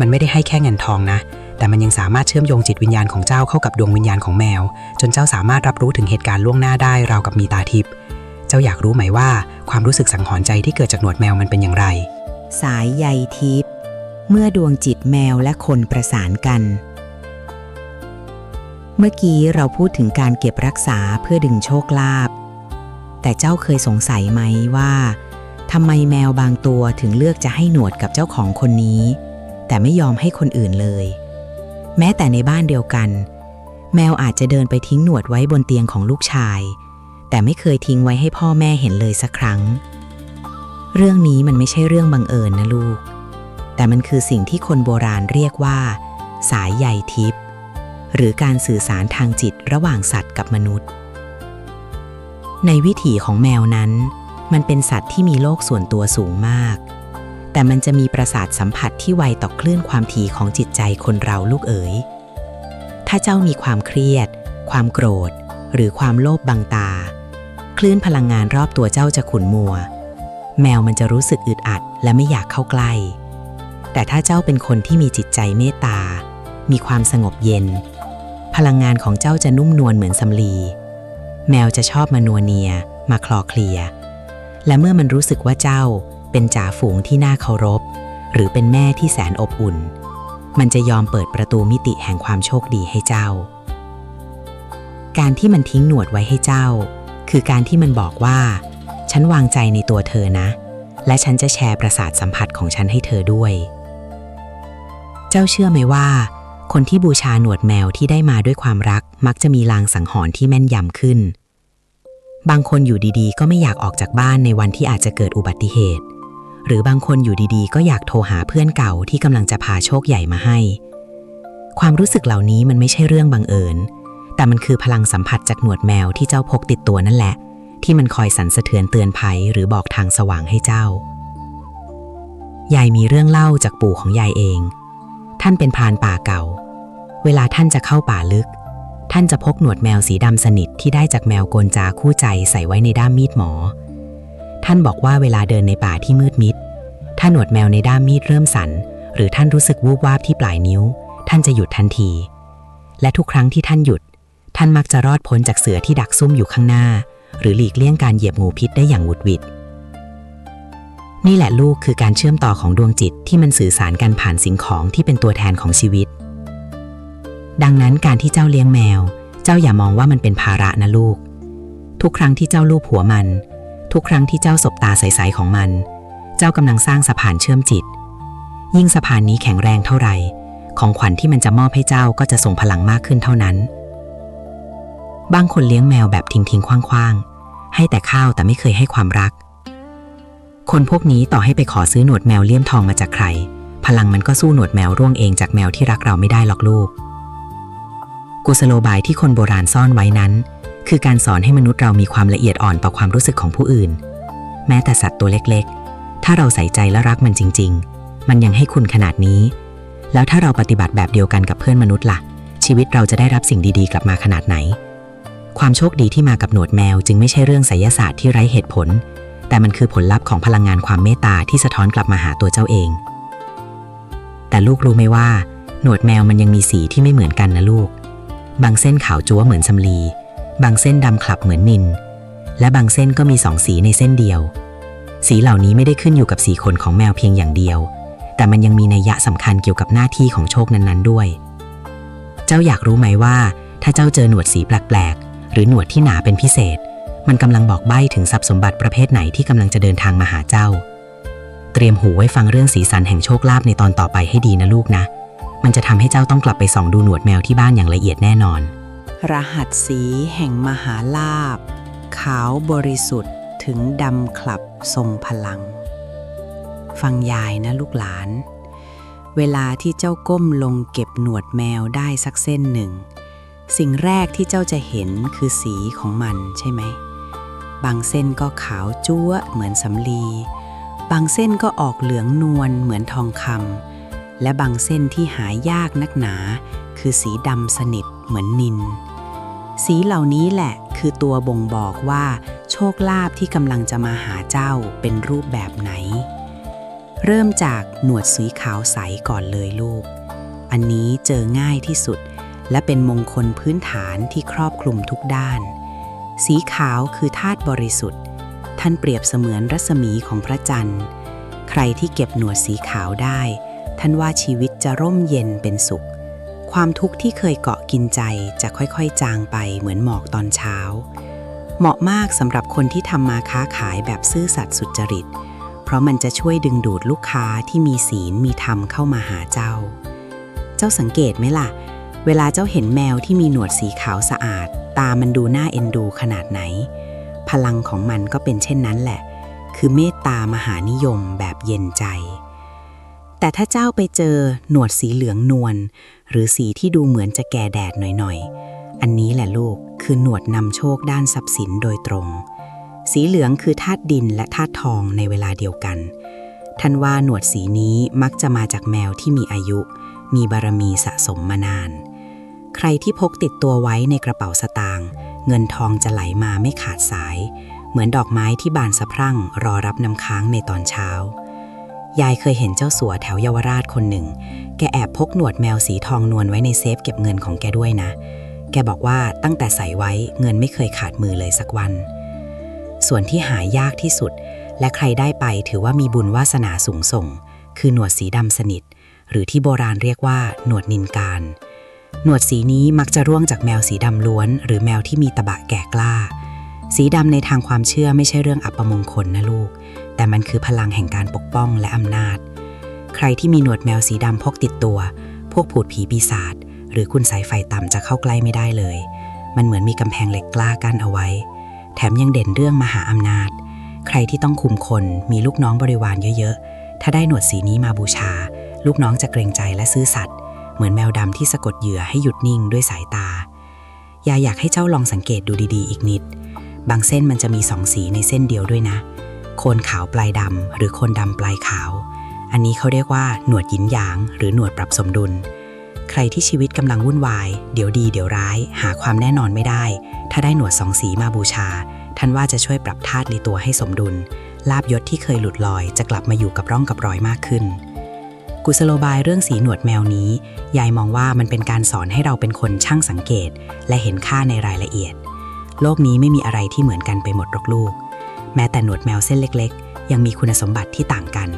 มันไม่ได้ให้แค่เงินทองนะแต่มันยังสามารถเชื่อมโยงจิตวิญญาณของเจ้าเข้ากับดวงวิญญาณของแมวจนเจ้าสามารถรับรู้ถึงเหตุการณ์ล่วงหน้าได้ราวกับมีตาทิพย์เจ้าอยากรู้ไหมว่าความรู้สึกสังหรณ์ใจที่เกิดจากหนวดแมวมันเป็นอย่างไรสายใยทิพย์เมื่อดวงจิตแมวและคนประสานกันเมื่อกี้เราพูดถึงการเก็บรักษาเพื่อดึงโชคลาภแต่เจ้าเคยสงสัยไหมว่าทำไมแมวบางตัวถึงเลือกจะให้หนวดกับเจ้าของคนนี้แต่ไม่ยอมให้คนอื่นเลยแม้แต่ในบ้านเดียวกันแมวอาจจะเดินไปทิ้งหนวดไว้บนเตียงของลูกชายแต่ไม่เคยทิ้งไว้ให้พ่อแม่เห็นเลยสักครั้งเรื่องนี้มันไม่ใช่เรื่องบังเอิญนะลูกแต่มันคือสิ่งที่คนโบราณเรียกว่าสายใยทิพย์หรือการสื่อสารทางจิตระหว่างสัตว์กับมนุษย์ในวิถีของแมวนั้นมันเป็นสัตว์ที่มีโลกส่วนตัวสูงมากแต่มันจะมีประสาทสัมผัสที่ไวต่อคลื่นความถี่ของจิตใจคนเราลูกเอ๋ยถ้าเจ้ามีความเครียดความโกรธหรือความโลภบังตาคลื่นพลังงานรอบตัวเจ้าจะขุ่นมัวแมวมันจะรู้สึกอึดอัดและไม่อยากเข้าใกล้แต่ถ้าเจ้าเป็นคนที่มีจิตใจเมตตามีความสงบเย็นพลังงานของเจ้าจะนุ่มนวลเหมือนสำลีแมวจะชอบมานัวเนียมาคลอเคลียและเมื่อมันรู้สึกว่าเจ้าเป็นจ่าฝูงที่น่าเคารพหรือเป็นแม่ที่แสนอบอุ่นมันจะยอมเปิดประตูมิติแห่งความโชคดีให้เจ้าการที่มันทิ้งหนวดไว้ให้เจ้าคือการที่มันบอกว่าฉันวางใจในตัวเธอนะและฉันจะแชร์ประสาทสัมผัสของฉันให้เธอด้วยเจ้าเชื่อไหมว่าคนที่บูชาหนวดแมวที่ได้มาด้วยความรักมักจะมีลางสังหรณ์ที่แม่นยำขึ้นบางคนอยู่ดีๆก็ไม่อยากออกจากบ้านในวันที่อาจจะเกิดอุบัติเหตุหรือบางคนอยู่ดีๆก็อยากโทรหาเพื่อนเก่าที่กำลังจะพาโชคใหญ่มาให้ความรู้สึกเหล่านี้มันไม่ใช่เรื่องบังเอิญแต่มันคือพลังสัมผัสจากหนวดแมวที่เจ้าพกติดตัวนั่นแหละที่มันคอยสั่นสะเทือนเตือนภัยหรือบอกทางสว่างให้เจ้ายายมีเรื่องเล่าจากปู่ของยายเอง ท่านเป็นพรานป่าเก่าเวลาท่านจะเข้าป่าลึกท่านจะพกหนวดแมวสีดำสนิทที่ได้จากแมวโกนจาคู่ใจใส่ไว้ในด้ามมีดหมอท่านบอกว่าเวลาเดินในป่าที่มืดมิดถ้าหนวดแมวในด้ามมีดเริ่มสั่นหรือท่านรู้สึกวูบวาบที่ปลายนิ้วท่านจะหยุดทันทีและทุกครั้งที่ท่านหยุดท่านมักจะรอดพ้นจากเสือที่ดักซุ่มอยู่ข้างหน้าหรือหลีกเลี่ยงการเหยียบงูพิษได้อย่างหวุดหวิดนี่แหละลูกคือการเชื่อมต่อของดวงจิตที่มันสื่อสารกันผ่านสิ่งของที่เป็นตัวแทนของชีวิตดังนั้นการที่เจ้าเลี้ยงแมวเจ้าอย่ามองว่ามันเป็นภาระนะลูกทุกครั้งที่เจ้าลูบหัวมันทุกครั้งที่เจ้าสบตาใสๆของมันเจ้ากำลังสร้างสะพานเชื่อมจิตยิ่งสะพานนี้แข็งแรงเท่าไหร่ของขวัญที่มันจะมอบให้เจ้าก็จะส่งพลังมากขึ้นเท่านั้นบางคนเลี้ยงแมวแบบทิ้งๆขว้างๆให้แต่ข้าวแต่ไม่เคยให้ความรักคนพวกนี้ต่อให้ไปขอซื้อหนวดแมวเลี่ยมทองมาจากใครพลังมันก็สู้หนวดแมวร่วงเองจากแมวที่รักเราไม่ได้หรอกลูกกุศโลบายที่คนโบราณซ่อนไว้นั้นคือการสอนให้มนุษย์เรามีความละเอียดอ่อนต่อความรู้สึกของผู้อื่นแม้แต่สัตว์ตัวเล็กๆถ้าเราใส่ใจและรักมันจริงๆมันยังให้คุณขนาดนี้แล้วถ้าเราปฏิบัติแบบเดียวกันกับเพื่อนมนุษย์ล่ะชีวิตเราจะได้รับสิ่งดีๆกลับมาขนาดไหนความโชคดีที่มากับหนวดแมวจึงไม่ใช่เรื่องไสยศาสตร์ที่ไร้เหตุผลแต่มันคือผลลัพธ์ของพลังงานความเมตตาที่สะท้อนกลับมาหาตัวเจ้าเองแต่ลูกรู้ไหมว่าหนวดแมวมันยังมีสีที่ไม่เหมือนกันนะลูกบางเส้นขาวจั๊วเหมือนสำลีบางเส้นดำคลับเหมือนนิลและบางเส้นก็มี2สีในเส้นเดียวสีเหล่านี้ไม่ได้ขึ้นอยู่กับสีขนของแมวเพียงอย่างเดียวแต่มันยังมีนัยยะสำคัญเกี่ยวกับหน้าที่ของโชคนั้นๆด้วยเจ้าอยากรู้ไหมว่าถ้าเจ้าเจอหนวดสีแปลกๆหรือหนวดที่หนาเป็นพิเศษมันกำลังบอกใบ้ถึงทรัพย์สมบัติประเภทไหนที่กำลังจะเดินทางมาหาเจ้าเตรียมหูไว้ฟังเรื่องสีสันแห่งโชคลาภในตอนต่อไปให้ดีนะลูกนะมันจะทำให้เจ้าต้องกลับไปส่องดูหนวดแมวที่บ้านอย่างละเอียดแน่นอนรหัสสีแห่งมหาลาภขาวบริสุทธิ์ถึงดำคลับทรงพลังฟังยายนะลูกหลานเวลาที่เจ้าก้มลงเก็บหนวดแมวได้สักเส้นหนึ่งสิ่งแรกที่เจ้าจะเห็นคือสีของมันใช่ไหมบางเส้นก็ขาวจั๊วเหมือนสำลีบางเส้นก็ออกเหลืองนวลเหมือนทองคำและบางเส้นที่หายากนักหนาคือสีดำสนิทเหมือนนิลสีเหล่านี้แหละคือตัวบ่งบอกว่าโชคลาภที่กำลังจะมาหาเจ้าเป็นรูปแบบไหนเริ่มจากหนวดสีขาวใสก่อนเลยลูกอันนี้เจอง่ายที่สุดและเป็นมงคลพื้นฐานที่ครอบคลุมทุกด้านสีขาวคือธาตุบริสุทธิ์ท่านเปรียบเสมือนรัศมีของพระจันทร์ใครที่เก็บหนวดสีขาวได้ท่านว่าชีวิตจะร่มเย็นเป็นสุขความทุกข์ที่เคยเกาะกินใจจะค่อยๆจางไปเหมือนหมอกตอนเช้าเหมาะมากสำหรับคนที่ทำมาค้าขายแบบซื่อสัตย์สุจริตเพราะมันจะช่วยดึงดูดลูกค้าที่มีศีลมีธรรมเข้ามาหาเจ้าสังเกตไหมล่ะเวลาเจ้าเห็นแมวที่มีหนวดสีขาวสะอาดตามันดูน่าเอ็นดูขนาดไหนพลังของมันก็เป็นเช่นนั้นแหละคือเมตตามหานิยมแบบเย็นใจแต่ถ้าเจ้าไปเจอหนวดสีเหลืองนวลหรือสีที่ดูเหมือนจะแก่แดดหน่อยๆอันนี้แหละลูกคือหนวดนำโชคด้านทรัพย์สินโดยตรงสีเหลืองคือธาตุดินและธาตุทองในเวลาเดียวกันท่านว่าหนวดสีนี้มักจะมาจากแมวที่มีอายุมีบารมีสะสมมานานใครที่พกติดตัวไว้ในกระเป๋าสตางค์เงินทองจะไหลมาไม่ขาดสายเหมือนดอกไม้ที่บานสะพรั่งรอรับน้ำค้างในตอนเช้ายายเคยเห็นเจ้าสัวแถวเยาวราชคนหนึ่งแกแอบพกหนวดแมวสีทองนวลไว้ในเซฟเก็บเงินของแกด้วยนะแกบอกว่าตั้งแต่ใส่ไว้เงินไม่เคยขาดมือเลยสักวันส่วนที่หายากที่สุดและใครได้ไปถือว่ามีบุญวาสนาสูงส่งคือหนวดสีดำสนิทหรือที่โบราณเรียกว่าหนวดนิลการหนวดสีนี้มักจะร่วงจากแมวสีดำล้วนหรือแมวที่มีตะบะแก่กล้าสีดำในทางความเชื่อไม่ใช่เรื่องอัปมงคลนะลูกแต่มันคือพลังแห่งการปกป้องและอำนาจใครที่มีหนวดแมวสีดำพกติดตัวพวกผูดผีปีศาจหรือคุณสายไฟต่ำจะเข้าใกล้ไม่ได้เลยมันเหมือนมีกำแพงเหล็กกล้ากั้นเอาไว้แถมยังเด่นเรื่องมหาอำนาจใครที่ต้องคุมคนมีลูกน้องบริวารเยอะๆถ้าได้หนวดสีนี้มาบูชาลูกน้องจะเกรงใจและซื่อสัตย์เหมือนแมวดำที่สะกดเหยื่อให้หยุดนิ่งด้วยสายตายายอยากให้เจ้าลองสังเกตดูดีๆอีกนิดบางเส้นมันจะมี2สีในเส้นเดียวด้วยนะโคนขาวปลายดำหรือโคนดำปลายขาว อันนี้เขาเรียกว่าหนวดหยินหยางหรือหนวดปรับสมดุลใครที่ชีวิตกำลังวุ่นวายเดี๋ยวดีเดี๋ยวร้ายหาความแน่นอนไม่ได้ถ้าได้หนวดสองสีมาบูชาท่านว่าจะช่วยปรับธาตุในตัวให้สมดุลลาภยศที่เคยหลุดลอยจะกลับมาอยู่กับร่องกับรอยมากขึ้นกุศโลบายเรื่องสีหนวดแมวนี้ยายมองว่ามันเป็นการสอนให้เราเป็นคนช่างสังเกตและเห็นค่าในรายละเอียดโลกนี้ไม่มีอะไรที่เหมือนกันไปหมดหรอกลูกแม้แต่หนวดแมวเส้นเล็กๆยังมีคุณสมบัติที่ต่างกัน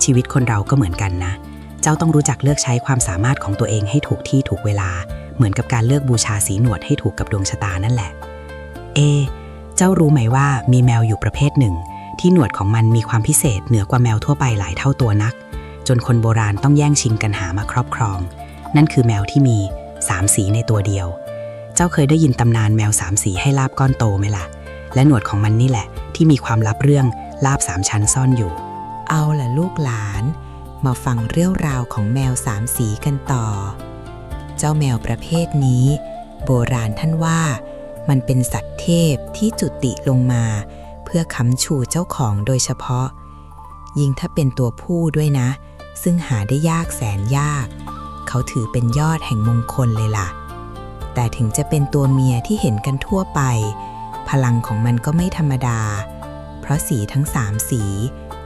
ชีวิตคนเราก็เหมือนกันนะเจ้าต้องรู้จักเลือกใช้ความสามารถของตัวเองให้ถูกที่ถูกเวลาเหมือนกับการเลือกบูชาสีหนวดให้ถูกกับดวงชะตานั่นแหละเจ้ารู้ไหมว่ามีแมวอยู่ประเภทหนึ่งที่หนวดของมันมีความพิเศษเหนือกว่าแมวทั่วไปหลายเท่าตัวนักจนคนโบราณต้องแย่งชิงกันหามาครอบครองนั่นคือแมวที่มี3สีในตัวเดียวเจ้าเคยได้ยินตำนานแมว3สีให้ลาบก้อนโตไหมล่ะและหนวดของมันนี่แหละที่มีความลับเรื่องลาบ3ชั้นซ่อนอยู่เอาล่ะลูกหลานมาฟังเรื่องราวของแมว3สีกันต่อเจ้าแมวประเภทนี้โบราณท่านว่ามันเป็นสัตว์เทพที่จุติลงมาเพื่อค้ำชูเจ้าของโดยเฉพาะยิ่งถ้าเป็นตัวผู้ด้วยนะซึ่งหาได้ยากแสนยากเขาถือเป็นยอดแห่งมงคลเลยล่ะแต่ถึงจะเป็นตัวเมียที่เห็นกันทั่วไปพลังของมันก็ไม่ธรรมดาเพราะสีทั้ง3สี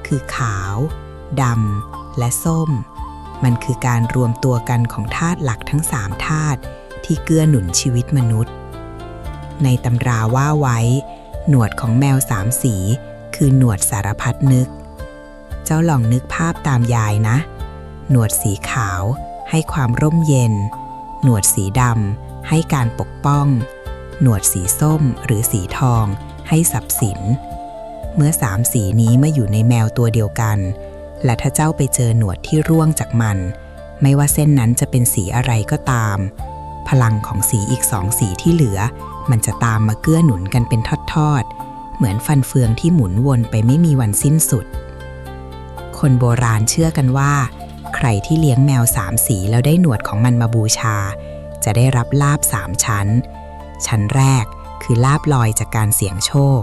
คือขาวดำและส้มมันคือการรวมตัวกันของธาตุหลักทั้ง3ธาตุที่เกื้อหนุนชีวิตมนุษย์ในตำราว่าไว้หนวดของแมว3สีคือหนวดสารพัดนึกเจ้าลองนึกภาพตามยายนะหนวดสีขาวให้ความร่มเย็นหนวดสีดำให้การปกป้องหนวดสีส้มหรือสีทองให้ทรัพย์สินเมื่อ3สีนี้มาอยู่ในแมวตัวเดียวกันและถ้าเจ้าไปเจอหนวดที่ร่วงจากมันไม่ว่าเส้นนั้นจะเป็นสีอะไรก็ตามพลังของสีอีก2สีที่เหลือมันจะตามมาเกื้อหนุนกันเป็นทอดๆเหมือนฟันเฟืองที่หมุนวนไปไม่มีวันสิ้นสุดคนโบราณเชื่อกันว่าใครที่เลี้ยงแมว3สีแล้วได้หนวดของมันมาบูชาจะได้รับลาภ3ชั้นชั้นแรกคือลาภลอยจากการเสี่ยงโชค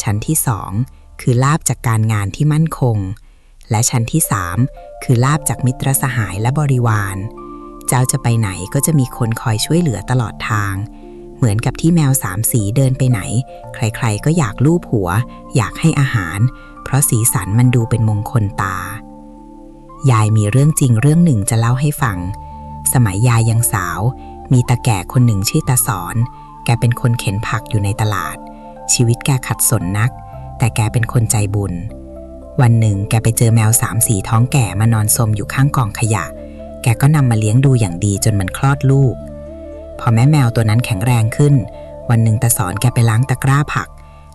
ชั้นที่2คือลาภจากการงานที่มั่นคงและชั้นที่3คือลาภจากมิตรสหายและบริวารเจ้าจะไปไหนก็จะมีคนคอยช่วยเหลือตลอดทางเหมือนกับที่แมว3สีเดินไปไหนใครๆก็อยากลูบหัวอยากให้อาหารเพราะสีสันมันดูเป็นมงคลตายายมีเรื่องจริงเรื่องหนึ่งจะเล่าให้ฟังสมัยยายยังสาวมีตาแก่คนหนึ่งชื่อตาสอนแกเป็นคนเข็นผักอยู่ในตลาดชีวิตแกขัดสนนักแต่แกเป็นคนใจบุญวันหนึ่งแกไปเจอแมว3สีท้องแก่มานอนซมอยู่ข้างกองขยะแกก็นำมาเลี้ยงดูอย่างดีจนมันคลอดลูกพอแม่แมวตัวนั้นแข็งแรงขึ้นวันหนึ่งตาสอนแกไปล้างตะกร้าผัก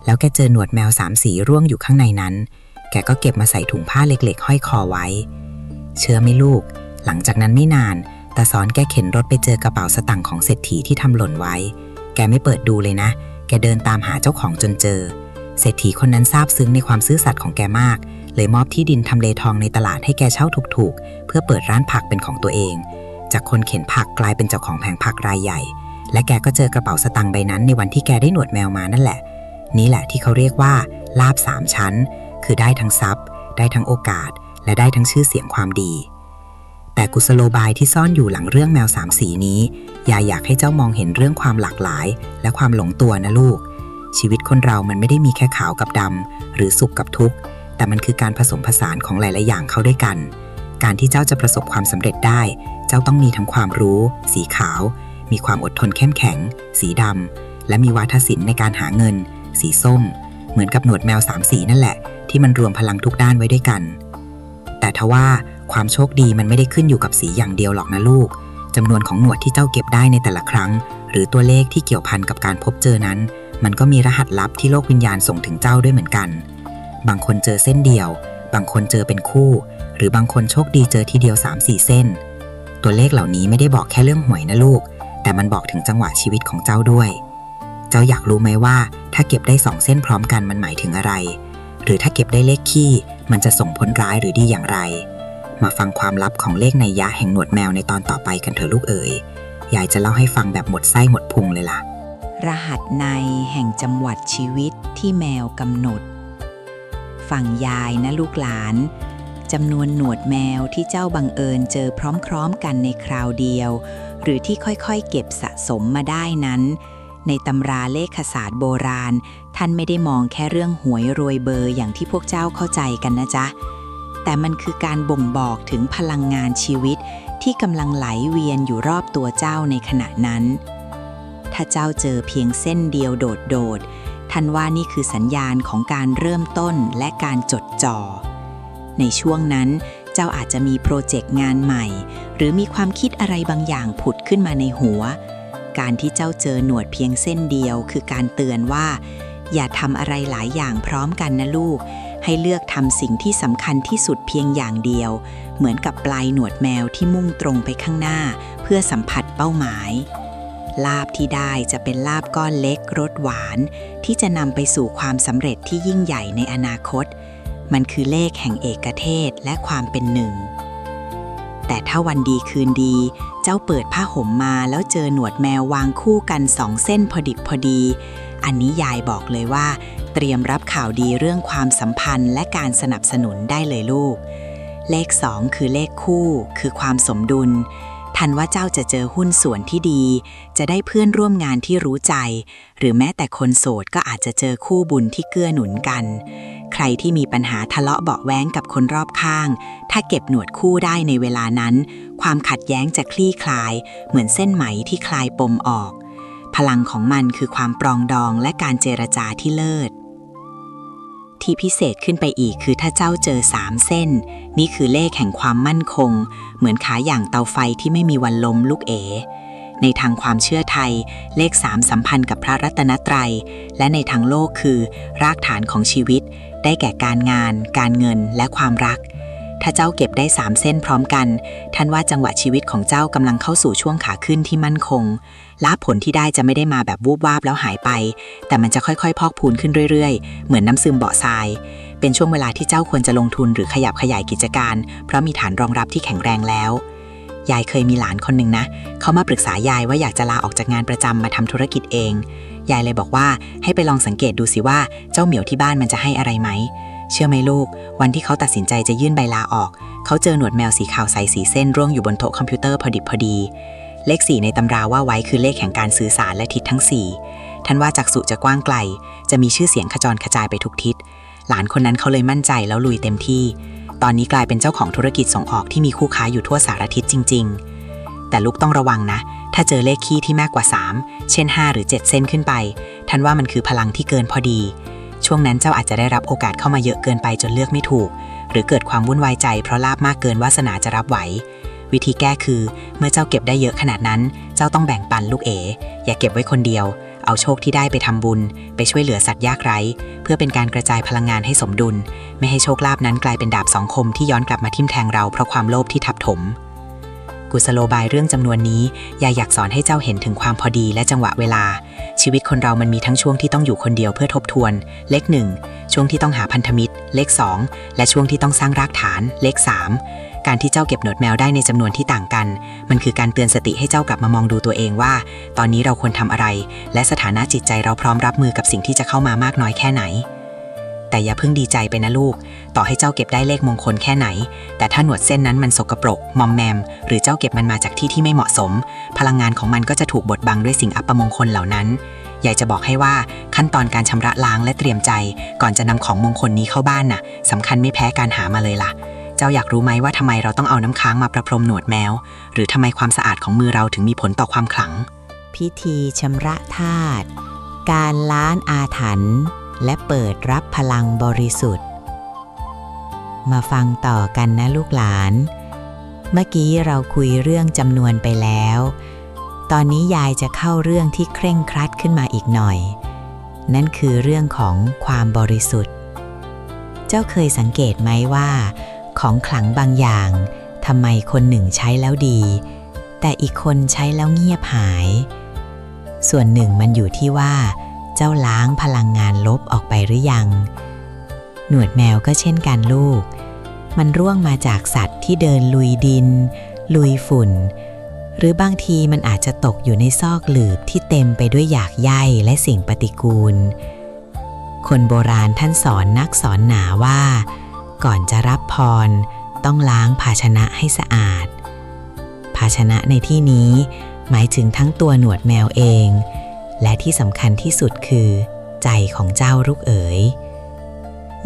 แล้วแกเจอหนวดแมว3สีร่วงอยู่ข้างในนั้นแกก็เก็บมาใส่ถุงผ้าเล็กๆห้อยคอไว้เชื่อไหมลูกหลังจากนั้นไม่นานตาสอนแกเข็นรถไปเจอกระเป๋าสตางค์ของเศรษฐีที่ทำหล่นไว้แกไม่เปิดดูเลยนะแกเดินตามหาเจ้าของจนเจอเศรษฐีคนนั้นซาบซึ้งในความซื่อสัตย์ของแกมากเลยมอบที่ดินทำเลทองในตลาดให้แกเช่าถูกๆเพื่อเปิดร้านผักเป็นของตัวเองจากคนเข็นผักกลายเป็นเจ้าของแผงผักรายใหญ่และแกก็เจอกระเป๋าสตางค์ใบนั้นในวันที่แกได้หนวดแมวมานั่นแหละนี่แหละที่เขาเรียกว่าลาภ3ชั้นคือได้ทั้งทรัพย์ได้ทั้งโอกาสและได้ทั้งชื่อเสียงความดีแต่กุศโลบายที่ซ่อนอยู่หลังเรื่องแมว3สีนี้อยากให้เจ้ามองเห็นเรื่องความหลากหลายและความหลงตัวนะลูกชีวิตคนเรามันไม่ได้มีแค่ขาวกับดำหรือสุขกับทุกข์แต่มันคือการผสมผสานของหลายๆอย่างเข้าด้วยกันการที่เจ้าจะประสบความสำเร็จได้เจ้าต้องมีทั้งความรู้สีขาวมีความอดทนเข้มแข็งสีดำและมีวาทศิลป์ในการหาเงินสีส้มเหมือนกับหนวดแมว3สีนั่นแหละที่มันรวมพลังทุกด้านไว้ด้วยกันแต่ทว่าความโชคดีมันไม่ได้ขึ้นอยู่กับสีอย่างเดียวหรอกนะลูกจำนวนของหนวดที่เจ้าเก็บได้ในแต่ละครั้งหรือตัวเลขที่เกี่ยวพันกับการพบเจอนั้นมันก็มีรหัสลับที่โลกวิญญาณส่งถึงเจ้าด้วยเหมือนกันบางคนเจอเส้นเดียวบางคนเจอเป็นคู่หรือบางคนโชคดีเจอทีเดียว 3-4 เส้นตัวเลขเหล่านี้ไม่ได้บอกแค่เรื่องหวยนะลูกแต่มันบอกถึงจังหวะชีวิตของเจ้าด้วยเจ้าอยากรู้ไหมว่าถ้าเก็บได้2เส้นพร้อมกันมันหมายถึงอะไรหรือถ้าเก็บได้เลขคี่มันจะส่งผลร้ายหรือดีอย่างไรมาฟังความลับของเลขนัยยะแห่งหนวดแมวในตอนต่อไปกันเถอะลูกเอ๋ยยายจะเล่าให้ฟังแบบหมดไส้หมดพุงเลยล่ะรหัสในแห่งจังหวัดชีวิตที่แมวกำหนดฝั่งยายนะลูกหลาน จำนวนหนวดแมวที่เจ้าบังเอิญเจอพร้อมๆกันในคราวเดียว หรือที่ค่อยๆเก็บสะสมมาได้นั้น ในตำราเลขศาสตร์โบราณท่านไม่ได้มองแค่เรื่องหวยรวยเบอร์อย่างที่พวกเจ้าเข้าใจกันนะจ๊ะแต่มันคือการบ่งบอกถึงพลังงานชีวิตที่กำลังไหลเวียนอยู่รอบตัวเจ้าในขณะนั้นถ้าเจ้าเจอเพียงเส้นเดียวโดดๆท่านว่านี่คือสัญญาณของการเริ่มต้นและการจดจ่อในช่วงนั้นเจ้าอาจจะมีโปรเจกต์งานใหม่หรือมีความคิดอะไรบางอย่างผุดขึ้นมาในหัวการที่เจ้าเจอหนวดเพียงเส้นเดียวคือการเตือนว่าอย่าทำอะไรหลายอย่างพร้อมกันนะลูกให้เลือกทำสิ่งที่สำคัญที่สุดเพียงอย่างเดียวเหมือนกับปลายหนวดแมวที่มุ่งตรงไปข้างหน้าเพื่อสัมผัสเป้าหมายลาภที่ได้จะเป็นลาภก้อนเล็กรสหวานที่จะนำไปสู่ความสำเร็จที่ยิ่งใหญ่ในอนาคตมันคือเลขแห่งเอกเทศและความเป็นหนึ่งแต่ถ้าวันดีคืนดีเจ้าเปิดผ้าห่มมาแล้วเจอหนวดแมววางคู่กัน2 เส้นพอดิบพอดีอันนี้ยายบอกเลยว่าเตรียมรับข่าวดีเรื่องความสัมพันธ์และการสนับสนุนได้เลยลูกเลข2คือเลขคู่คือความสมดุลทันว่าเจ้าจะเจอหุ้นส่วนที่ดีจะได้เพื่อนร่วมงานที่รู้ใจหรือแม้แต่คนโสดก็อาจจะเจอคู่บุญที่เกื้อหนุนกันใครที่มีปัญหาทะเลาะเบาะแว้งกับคนรอบข้างถ้าเก็บหนวดคู่ได้ในเวลานั้นความขัดแย้งจะคลี่คลายเหมือนเส้นไหมที่คลายปมออกพลังของมันคือความปรองดองและการเจรจาที่เลิศที่พิเศษขึ้นไปอีกคือถ้าเจ้าเจอ3 เส้นนี่คือเลขแห่งความมั่นคงเหมือนขาอย่างเตาไฟที่ไม่มีวันล้มลูกเอ๋ในทางความเชื่อไทยเลข3สัมพันธ์กับพระรัตนตรัยและในทางโลกคือรากฐานของชีวิตได้แก่การงานการเงินและความรักถ้าเจ้าเก็บได้3 เส้นพร้อมกันท่านว่าจังหวะชีวิตของเจ้ากำลังเข้าสู่ช่วงขาขึ้นที่มั่นคงลาภผลที่ได้จะไม่ได้มาแบบวูบวาบแล้วหายไปแต่มันจะค่อยๆพอกพูนขึ้นเรื่อยๆเหมือนน้ำซึมเบาะทรายเป็นช่วงเวลาที่เจ้าควรจะลงทุนหรือขยับขยายกิจการเพราะมีฐานรองรับที่แข็งแรงแล้วยายเคยมีหลานคนหนึ่งนะเขามาปรึกษายายว่าอยากจะลาออกจากงานประจำมาทำธุรกิจเองยายเลยบอกว่าให้ไปลองสังเกตดูสิว่าเจ้าเหมียวที่บ้านมันจะให้อะไรไหมเชื่อไหมลูกวันที่เขาตัดสินใจจะยื่นใบลาออกเขาเจอหนวดแมวสีขาวใส4 เส้นร่วงอยู่บนโต๊ะคอมพิวเตอร์พอดิบพอดีเลข4ในตำราว่าไว้คือเลขแห่งการสื่อสารและทิศทั้ง4ท่านว่าจักษุจะกว้างไกลจะมีชื่อเสียงขจรกระจายไปทุกทิศหลานคนนั้นเขาเลยมั่นใจแล้วลุยเต็มที่ตอนนี้กลายเป็นเจ้าของธุรกิจส่งออกที่มีคู่ค้าอยู่ทั่วสารทิศจริงๆแต่ลูกต้องระวังนะถ้าเจอเลขคี่ที่มากกว่า3เช่น5หรือ7 เส้นขึ้นไปท่านว่ามันคือพลังที่เกินพอดีช่วงนั้นเจ้าอาจจะได้รับโอกาสเข้ามาเยอะเกินไปจนเลือกไม่ถูกหรือเกิดความวุ่นวายใจเพราะลาภมากเกินวาสนาจะรับไหววิธีแก้คือเมื่อเจ้าเก็บได้เยอะขนาดนั้นเจ้าต้องแบ่งปันลูกเอ๋อย่าเก็บไว้คนเดียวเอาโชคที่ได้ไปทำบุญไปช่วยเหลือสัตว์ยากไร้เพื่อเป็นการกระจายพลังงานให้สมดุลไม่ให้โชคลาภนั้นกลายเป็นดาบ2 คมที่ย้อนกลับมาทิ่มแทงเราเพราะความโลภที่ทับถมกุศโลบายเรื่องจำนวนนี้ยายอยากสอนให้เจ้าเห็นถึงความพอดีและจังหวะเวลาชีวิตคนเรามันมีทั้งช่วงที่ต้องอยู่คนเดียวเพื่อทบทวนเลข1ช่วงที่ต้องหาพันธมิตรเลข2และช่วงที่ต้องสร้างรากฐานเลข3การที่เจ้าเก็บหนวดแมวได้ในจำนวนที่ต่างกันมันคือการเตือนสติให้เจ้ากลับมามองดูตัวเองว่าตอนนี้เราควรทำอะไรและสถานะจิตใจเราพร้อมรับมือกับสิ่งที่จะเข้ามามากน้อยแค่ไหนแต่อย่าเพิ่งดีใจไปนะลูกต่อให้เจ้าเก็บได้เลขมงคลแค่ไหนแต่ถ้าหนวดเส้นนั้นมันสกปรกมอมแมมหรือเจ้าเก็บมันมาจากที่ไม่เหมาะสมพลังงานของมันก็จะถูกบดบังด้วยสิ่งอัปมงคลเหล่านั้นยายจะบอกให้ว่าขั้นตอนการชำระล้างและเตรียมใจก่อนจะนำของมงคลนี้เข้าบ้านน่ะสำคัญไม่แพ้การหามาเลยล่ะเจ้าอยากรู้ไหมว่าทำไมเราต้องเอาน้ำค้างมาประพรมหนวดแมวหรือทำไมความสะอาดของมือเราถึงมีผลต่อความขลังพิธีชำระธาตุการล้างอาถรรพ์และเปิดรับพลังบริสุทธิ์มาฟังต่อกันนะลูกหลานเมื่อกี้เราคุยเรื่องจำนวนไปแล้วตอนนี้ยายจะเข้าเรื่องที่เคร่งครัดขึ้นมาอีกหน่อยนั่นคือเรื่องของความบริสุทธิ์เจ้าเคยสังเกตไหมว่าของขลังบางอย่างทำไมคนหนึ่งใช้แล้วดีแต่อีกคนใช้แล้วเงียบหายส่วนหนึ่งมันอยู่ที่ว่าเจ้าล้างพลังงานลบออกไปหรือยังหนวดแมวก็เช่นกันลูกมันร่วงมาจากสัตว์ที่เดินลุยดินลุยฝุ่นหรือบางทีมันอาจจะตกอยู่ในซอกหลืบที่เต็มไปด้วยหยากใยและสิ่งปฏิกูลคนโบราณท่านสอนนักสอนหนาว่าก่อนจะรับพร ต้องล้างภาชนะให้สะอาดภาชนะในที่นี้หมายถึงทั้งตัวหนวดแมวเองและที่สำคัญที่สุดคือใจของเจ้าลูกเอ๋ย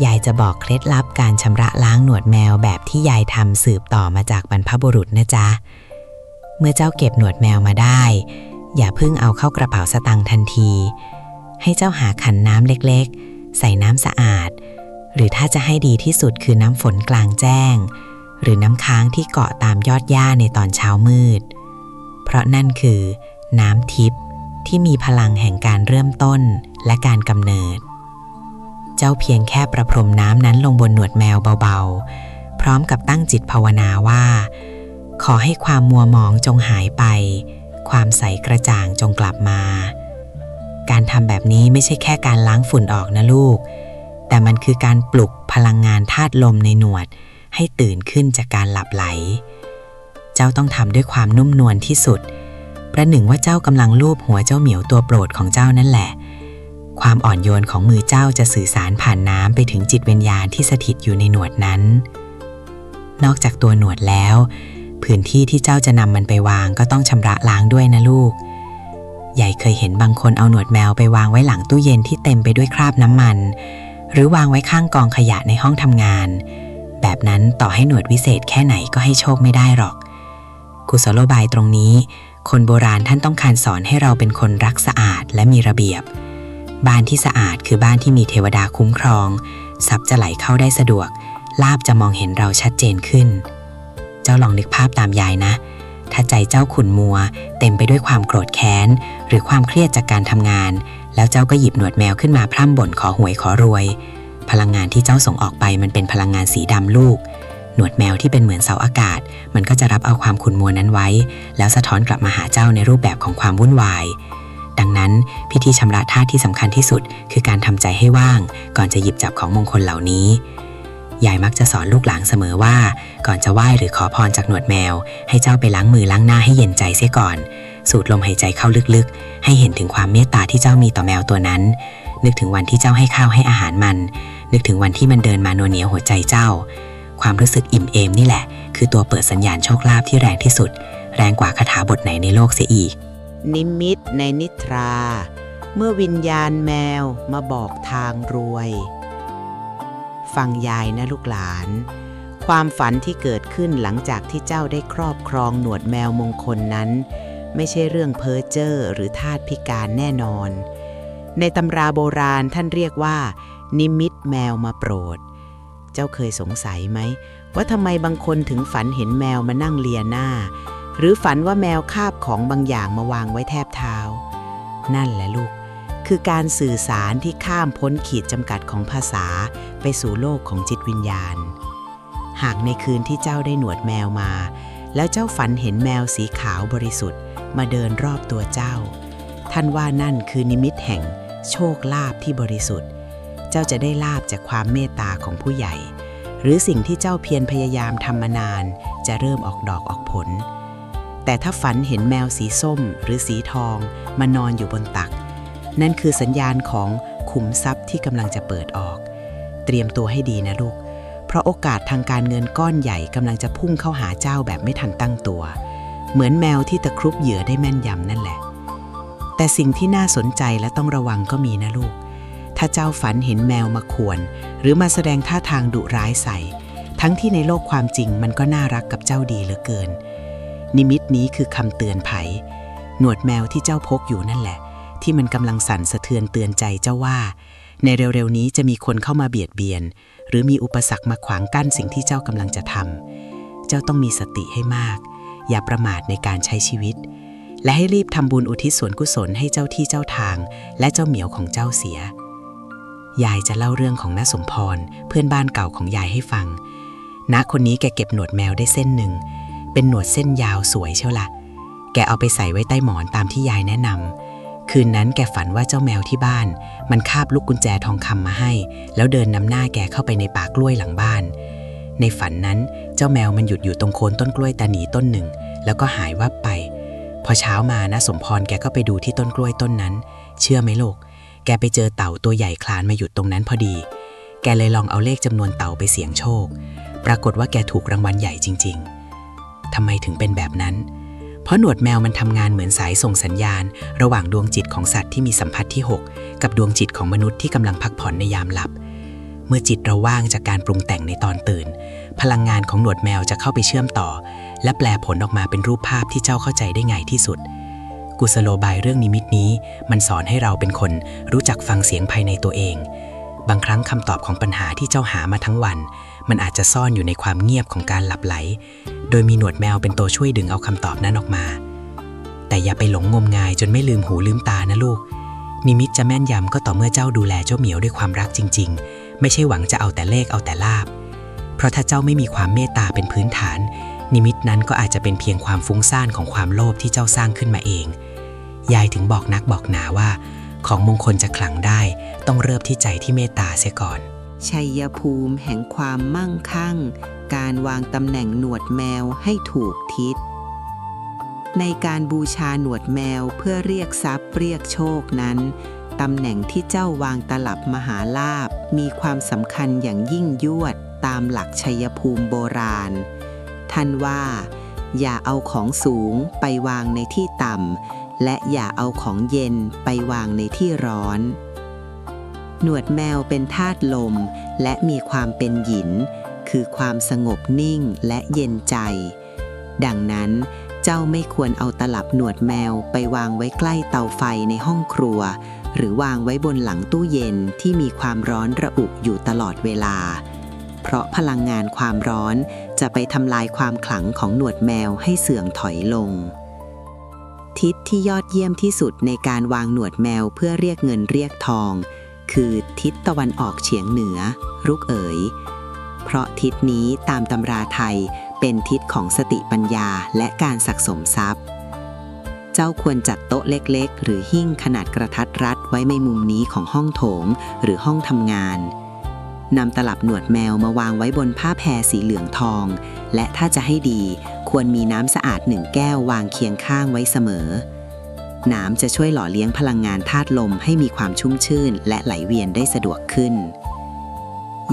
ยายจะบอกเคล็ดลับการชำระล้างหนวดแมวแบบที่ยายทำสืบต่อมาจากบรรพบุรุษนะจ๊ะเมื่อเจ้าเก็บหนวดแมวมาได้อย่าเพิ่งเอาเข้ากระเป๋าสตางค์ทันทีให้เจ้าหาขันน้ำเล็กๆใส่น้ำสะอาดหรือถ้าจะให้ดีที่สุดคือน้ำฝนกลางแจ้งหรือน้ำค้างที่เกาะตามยอดหญ้าในตอนเช้ามืดเพราะนั่นคือน้ำทิพย์ที่มีพลังแห่งการเริ่มต้นและการกำเนิดเจ้าเพียงแค่ประพรมน้ำนั้นลงบนหนวดแมวเบาๆพร้อมกับตั้งจิตภาวนาว่าขอให้ความมัวหมองจงหายไปความใสกระจ่างจงกลับมาการทำแบบนี้ไม่ใช่แค่การล้างฝุ่นออกนะลูกแต่มันคือการปลุกพลังงานธาตุลมในหนวดให้ตื่นขึ้นจากการหลับไหลเจ้าต้องทำด้วยความนุ่มนวลที่สุดประหนึ่งว่าเจ้ากำลังลูบหัวเจ้าเหมียวตัวโปรดของเจ้านั่นแหละความอ่อนโยนของมือเจ้าจะสื่อสารผ่านน้ำไปถึงจิตวิญญาณที่สถิตอยู่ในหนวดนั้นนอกจากตัวหนวดแล้วพื้นที่ที่เจ้าจะนำมันไปวางก็ต้องชำระล้างด้วยนะลูกยายเคยเห็นบางคนเอาหนวดแมวไปวางไว้หลังตู้เย็นที่เต็มไปด้วยคราบน้ำมันหรือวางไว้ข้างกองขยะในห้องทำงานแบบนั้นต่อให้หนวดวิเศษแค่ไหนก็ให้โชคไม่ได้หรอกกุศโลบายตรงนี้คนโบราณท่านต้องการสอนให้เราเป็นคนรักสะอาดและมีระเบียบบ้านที่สะอาดคือบ้านที่มีเทวดาคุ้มครองทรัพย์จะไหลเข้าได้สะดวกลาภจะมองเห็นเราชัดเจนขึ้นเจ้าลองนึกภาพตามยายนะถ้าใจเจ้าขุ่นมัวเต็มไปด้วยความโกรธแค้นหรือความเครียดจากการทำงานแล้วเจ้าก็หยิบหนวดแมวขึ้นมาพร่ำบ่นขอหวยขอรวยพลังงานที่เจ้าส่งออกไปมันเป็นพลังงานสีดำลูกหนวดแมวที่เป็นเหมือนเสาอากาศมันก็จะรับเอาความขุ่นมัวนั้นไว้แล้วสะท้อนกลับมาหาเจ้าในรูปแบบของความวุ่นวายดังนั้นพิธีชำระธาตุที่สำคัญที่สุดคือการทำใจให้ว่างก่อนจะหยิบจับของมงคลเหล่านี้ยายมักจะสอนลูกหลานเสมอว่าก่อนจะไหว้หรือขอพรจากหนวดแมวให้เจ้าไปล้างมือล้างหน้าให้เย็นใจเสียก่อนสูดลมหายใจเข้าลึกๆให้เห็นถึงความเมตตาที่เจ้ามีต่อแมวตัวนั้นนึกถึงวันที่เจ้าให้ข้าวให้อาหารมันนึกถึงวันที่มันเดินมาโนเนียหัวใจเจ้าความรู้สึกอิ่มเอมนี่แหละคือตัวเปิดสัญญาณโชคลาภที่แรงที่สุดแรงกว่าคาถาบทไหนในโลกเสียอีกนิมิตในนิทราเมื่อวิญญาณแมวมาบอกทางรวยฟังยายนะลูกหลานความฝันที่เกิดขึ้นหลังจากที่เจ้าได้ครอบครองหนวดแมวมงคลนั้นไม่ใช่เรื่องเพ้อเจ้อหรือธาตุพิการแน่นอนในตำราโบราณท่านเรียกว่านิมิตแมวมาโปรดเจ้าเคยสงสัยไหมว่าทำไมบางคนถึงฝันเห็นแมวมานั่งเลียหน้าหรือฝันว่าแมวคาบของบางอย่างมาวางไว้แทบเท้านั่นแหละลูกคือการสื่อสารที่ข้ามพ้นขีดจำกัดของภาษาไปสู่โลกของจิตวิญญาณหากในคืนที่เจ้าได้หนวดแมวมาแล้วเจ้าฝันเห็นแมวสีขาวบริสุทธิ์มาเดินรอบตัวเจ้าท่านว่านั่นคือนิมิตแห่งโชคลาภที่บริสุทธิ์เจ้าจะได้ลาภจากความเมตตาของผู้ใหญ่หรือสิ่งที่เจ้าเพียรพยายามทำมานานจะเริ่มออกดอกออกผลแต่ถ้าฝันเห็นแมวสีส้มหรือสีทองมานอนอยู่บนตักนั่นคือสัญญาณของขุมทรัพย์ที่กำลังจะเปิดออกเตรียมตัวให้ดีนะลูกเพราะโอกาสทางการเงินก้อนใหญ่กำลังจะพุ่งเข้าหาเจ้าแบบไม่ทันตั้งตัวเหมือนแมวที่ตะครุบเหยื่อได้แม่นยำนั่นแหละแต่สิ่งที่น่าสนใจและต้องระวังก็มีนะลูกถ้าเจ้าฝันเห็นแมวมาข่วนหรือมาแสดงท่าทางดุร้ายใส่ทั้งที่ในโลกความจริงมันก็น่ารักกับเจ้าดีเหลือเกินนิมิตนี้คือคำเตือนภัยหนวดแมวที่เจ้าพกอยู่นั่นแหละที่มันกำลังสั่นสะเทือนเตือนใจเจ้าว่าในเร็วๆนี้จะมีคนเข้ามาเบียดเบียนหรือมีอุปสรรคมาขวางกั้นสิ่งที่เจ้ากำลังจะทำเจ้าต้องมีสติให้มากอย่าประมาทในการใช้ชีวิตและให้รีบทำบุญอุทิศส่วนกุศลให้เจ้าที่เจ้าทางและเจ้าเหมียวของเจ้าเสียยายจะเล่าเรื่องของน้าสมพรเพื่อนบ้านเก่าของยายให้ฟังน้าคนนี้แกเก็บหนวดแมวได้เส้นหนึ่งเป็นหนวดเส้นยาวสวยเชียวล่ะแกเอาไปใส่ไว้ใต้หมอนตามที่ยายแนะนำคืนนั้นแกฝันว่าเจ้าแมวที่บ้านมันคาบลูกกุญแจทองคำมาให้แล้วเดินนำหน้าแกเข้าไปในป่ากล้วยหลังบ้านในฝันนั้นเจ้าแมวมันหยุดอยู่ตรงโคนต้นกล้วยตาหนีต้นหนึ่งแล้วก็หายวับไปพอเช้ามานะสมพรแกก็ไปดูที่ต้นกล้วยต้นนั้นเชื่อไหมลูกแกไปเจอเต่าตัวใหญ่คลานมาหยุดตรงนั้นพอดีแกเลยลองเอาเลขจำนวนเต่าไปเสี่ยงโชค ปรากฏว่าแกถูกรางวัลใหญ่จริงๆทำไมถึงเป็นแบบนั้นเพราะหนวดแมวมันทำงานเหมือนสายส่งสัญญาณระหว่างดวงจิตของสัตว์ที่มีสัมผัสที่ 6กับดวงจิตของมนุษย์ที่กำลังพักผ่อนในยามหลับเมื่อจิตเราว่างจากการปรุงแต่งในตอนตื่นพลังงานของหนวดแมวจะเข้าไปเชื่อมต่อและแปลผลออกมาเป็นรูปภาพที่เจ้าเข้าใจได้ง่ายที่สุดกุศโลบายเรื่องนิมิตนี้มันสอนให้เราเป็นคนรู้จักฟังเสียงภายในตัวเองบางครั้งคำตอบของปัญหาที่เจ้าหามาทั้งวันมันอาจจะซ่อนอยู่ในความเงียบของการหลับไหลโดยมีหนวดแมวเป็นตัวช่วยดึงเอาคำตอบนั้นออกมาแต่อย่าไปหลงงมงายจนไม่ลืมหูลืมตานะลูกนิมิตจะแม่นยำก็ต่อเมื่อเจ้าดูแลเจ้าเหมียวด้วยความรักจริงๆไม่ใช่หวังจะเอาแต่เลขเอาแต่ลาภเพราะถ้าเจ้าไม่มีความเมตตาเป็นพื้นฐานนิมิตนั้นก็อาจจะเป็นเพียงความฟุ้งซ่านของความโลภที่เจ้าสร้างขึ้นมาเองยายถึงบอกนักบอกหนาว่าของมงคลจะขลังได้ต้องเริ่มที่ใจที่เมตตาเสียก่อนชัยภูมิแห่งความมั่งคั่งการวางตำแหน่งหนวดแมวให้ถูกทิศในการบูชาหนวดแมวเพื่อเรียกทรัพย์เรียกโชคนั้นตำแหน่งที่เจ้าวางตลับมหาลาภมีความสำคัญอย่างยิ่งยวดตามหลักชัยภูมิโบราณท่านว่าอย่าเอาของสูงไปวางในที่ต่ำและอย่าเอาของเย็นไปวางในที่ร้อนหนวดแมวเป็นธาตุลมและมีความเป็นหยินคือความสงบนิ่งและเย็นใจดังนั้นเจ้าไม่ควรเอาตลับหนวดแมวไปวางไว้ใกล้เตาไฟในห้องครัวหรือวางไว้บนหลังตู้เย็นที่มีความร้อนระอุอยู่ตลอดเวลาเพราะพลังงานความร้อนจะไปทำลายความขลังของหนวดแมวให้เสื่อมถอยลงทิศที่ยอดเยี่ยมที่สุดในการวางหนวดแมวเพื่อเรียกเงินเรียกทองคือทิศตะวันออกเฉียงเหนือลูกเอ๋ยเพราะทิศนี้ตามตำราไทยเป็นทิศของสติปัญญาและการสะสมทรัพย์เจ้าควรจัดโต๊ะเล็กๆหรือหิ้งขนาดกระทัดรัดไว้ในมุมนี้ของห้องโถงหรือห้องทำงานนำตลับหนวดแมวมาวางไว้บนผ้าแพรสีเหลืองทองและถ้าจะให้ดีควรมีน้ำสะอาด1 แก้ววางเคียงข้างไว้เสมอน้ำจะช่วยหล่อเลี้ยงพลังงานธาตุลมให้มีความชุ่มชื่นและไหลเวียนได้สะดวกขึ้น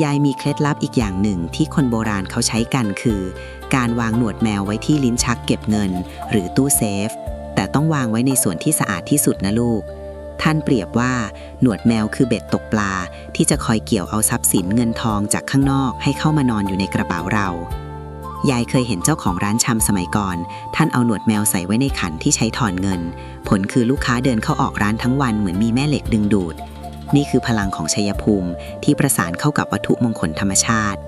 ยายมีเคล็ดลับอีกอย่างหนึ่งที่คนโบราณเขาใช้กันคือการวางหนวดแมวไว้ที่ลิ้นชักเก็บเงินหรือตู้เซฟแต่ต้องวางไว้ในส่วนที่สะอาดที่สุดนะลูกท่านเปรียบว่าหนวดแมวคือเบ็ดตกปลาที่จะคอยเกี่ยวเอาทรัพย์สินเงินทองจากข้างนอกให้เข้ามานอนอยู่ในกระเป๋าเรายายเคยเห็นเจ้าของร้านชำสมัยก่อนท่านเอาหนวดแมวใส่ไว้ในขันที่ใช้ถอนเงินผลคือลูกค้าเดินเข้าออกร้านทั้งวันเหมือนมีแม่เหล็กดึงดูดนี่คือพลังของชัยภูมิที่ประสานเข้ากับวัตถุมงคลธรรมชาติ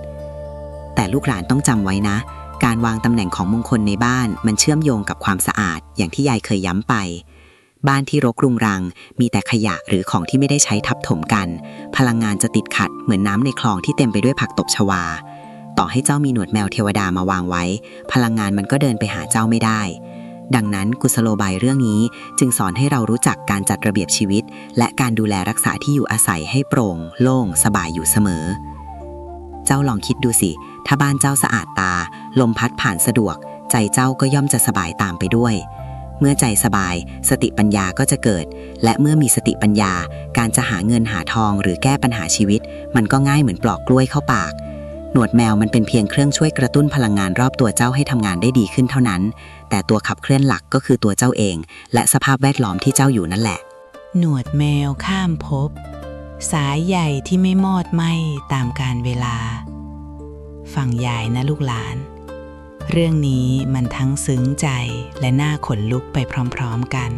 แต่ลูกหลานต้องจำไว้นะการวางตำแหน่งของมงคลในบ้านมันเชื่อมโยงกับความสะอาดอย่างที่ยายเคยย้ำไปบ้านที่รกรุงรังมีแต่ขยะหรือของที่ไม่ได้ใช้ทับถมกันพลังงานจะติดขัดเหมือนน้ำในคลองที่เต็มไปด้วยผักตบชวาต่อให้เจ้ามีหนวดแมวเทวดามาวางไว้พลังงานมันก็เดินไปหาเจ้าไม่ได้ดังนั้นกุศโลบายเรื่องนี้จึงสอนให้เรารู้จักการจัดระเบียบชีวิตและการดูแลรักษาที่อยู่อาศัยให้โปร่งโล่งสบายอยู่เสมอเจ้าลองคิดดูสิถ้าบ้านเจ้าสะอาดตาลมพัดผ่านสะดวกใจเจ้าก็ย่อมจะสบายตามไปด้วยเมื่อใจสบายสติปัญญาก็จะเกิดและเมื่อมีสติปัญญาการจะหาเงินหาทองหรือแก้ปัญหาชีวิตมันก็ง่ายเหมือนปลอกกล้วยเข้าปากหนวดแมวมันเป็นเพียงเครื่องช่วยกระตุ้นพลังงานรอบตัวเจ้าให้ทำงานได้ดีขึ้นเท่านั้นแต่ตัวขับเคลื่อนหลักก็คือตัวเจ้าเองและสภาพแวดล้อมที่เจ้าอยู่นั่นแหละหนวดแมวข้ามภพสายใหญ่ที่ไม่มอดไหม้ตามกาลเวลาฟังยายนะลูกหลานเรื่องนี้มันทั้งซึ้งใจและน่าขนลุกไปพร้อมๆกัน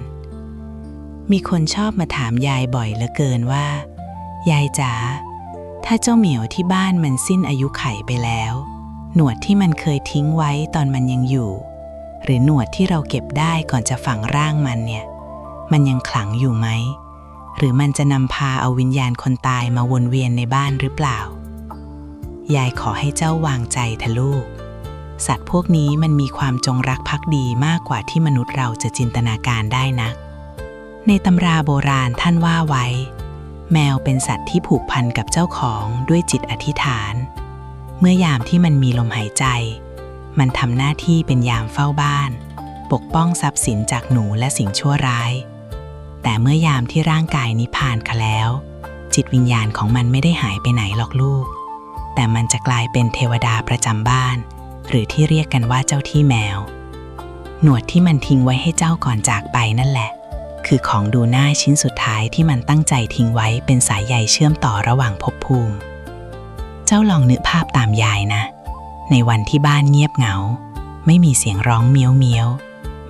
มีคนชอบมาถามยายบ่อยเหลือเกินว่ายายจ๋าถ้าเจ้าเหมียวที่บ้านมันสิ้นอายุไขไปแล้วหนวดที่มันเคยทิ้งไว้ตอนมันยังอยู่หรือหนวดที่เราเก็บได้ก่อนจะฝังร่างมันเนี่ยมันยังขลังอยู่ไหมหรือมันจะนำพาเอาวิญญาณคนตายมาวนเวียนในบ้านหรือเปล่ายายขอให้เจ้าวางใจเถอะลูกสัตว์พวกนี้มันมีความจงรักภักดีมากกว่าที่มนุษย์เราจะจินตนาการได้นักในตำราโบราณท่านว่าไว้แมวเป็นสัตว์ที่ผูกพันกับเจ้าของด้วยจิตอธิษฐานเมื่อยามที่มันมีลมหายใจมันทำหน้าที่เป็นยามเฝ้าบ้านปกป้องทรัพย์สินจากหนูและสิ่งชั่วร้ายแต่เมื่อยามที่ร่างกายนิพพานแล้วจิตวิญญาณของมันไม่ได้หายไปไหนหรอกลูก แต่มันจะกลายเป็นเทวดาประจำบ้านหรือที่เรียกกันว่าเจ้าที่แมวหนวดที่มันทิ้งไว้ให้เจ้าก่อนจากไปนั่นแหละคือของดูหน้าชิ้นสุดท้ายที่มันตั้งใจทิ้งไว้เป็นสายใยเชื่อมต่อระหว่างภพภูมิเจ้าลองนึกภาพตามยายนะในวันที่บ้านเงียบเหงาไม่มีเสียงร้องเมี้ยวเมี้ยว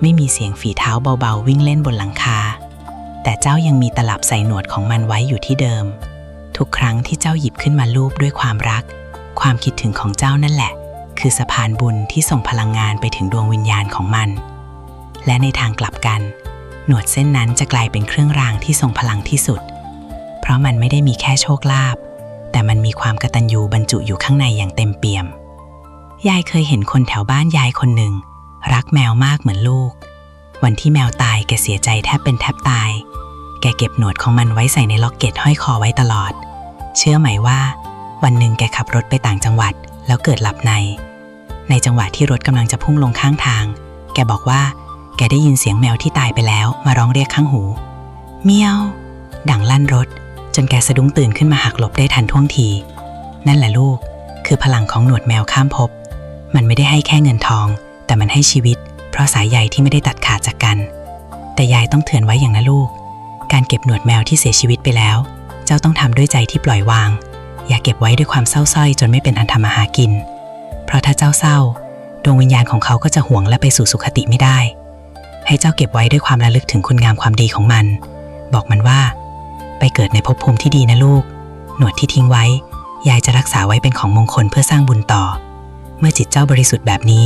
ไม่มีเสียงฝีเท้าเบาๆวิ่งเล่นบนหลังคาแต่เจ้ายังมีตลับใส่หนวดของมันไว้อยู่ที่เดิมทุกครั้งที่เจ้าหยิบขึ้นมาลูบด้วยความรักความคิดถึงของเจ้านั่นแหละคือสะพานบุญที่ส่งพลังงานไปถึงดวงวิญญาณของมันและในทางกลับกันหนวดเส้นนั้นจะกลายเป็นเครื่องรางที่ทรงพลังที่สุดเพราะมันไม่ได้มีแค่โชคลาภแต่มันมีความกตัญญูบรรจุอยู่ข้างในอย่างเต็มเปี่ยมยายเคยเห็นคนแถวบ้านยายคนหนึ่งรักแมวมากเหมือนลูกวันที่แมวตายแกเสียใจแทบเป็นแทบตายแกเก็บหนวดของมันไว้ใส่ในล็อกเก็ตห้อยคอไว้ตลอดเชื่อไหมว่าวันหนึ่งแกขับรถไปต่างจังหวัดแล้วเกิดหลับในจังหวะที่รถกำลังจะพุ่งลงข้างทางแกบอกว่าแกได้ยินเสียงแมวที่ตายไปแล้วมาร้องเรียกข้างหูเมียวดังลั่นรถจนแกสะดุ้งตื่นขึ้นมาหักหลบได้ทันท่วงทีนั่นแหละลูกคือพลังของหนวดแมวข้ามภพมันไม่ได้ให้แค่เงินทองแต่มันให้ชีวิตเพราะสายใยที่ไม่ได้ตัดขาดจากกันแต่ยายต้องเตือนไว้อย่างนะลูกการเก็บหนวดแมวที่เสียชีวิตไปแล้วเจ้าต้องทำด้วยใจที่ปล่อยวางอย่าเก็บไว้ด้วยความเศร้าส้อยจนไม่เป็นอันทำมาหากินเพราะถ้าเจ้าเศร้าดวงวิญญาณของเขาก็จะห่วงและไปสู่สุคติไม่ได้ให้เจ้าเก็บไว้ด้วยความระลึกถึงคุณงามความดีของมันบอกมันว่าไปเกิดในภพภูมิที่ดีนะลูกหนวดที่ทิ้งไว้ยายจะรักษาไว้เป็นของมงคลเพื่อสร้างบุญต่อเมื่อจิตเจ้าบริสุทธิ์แบบนี้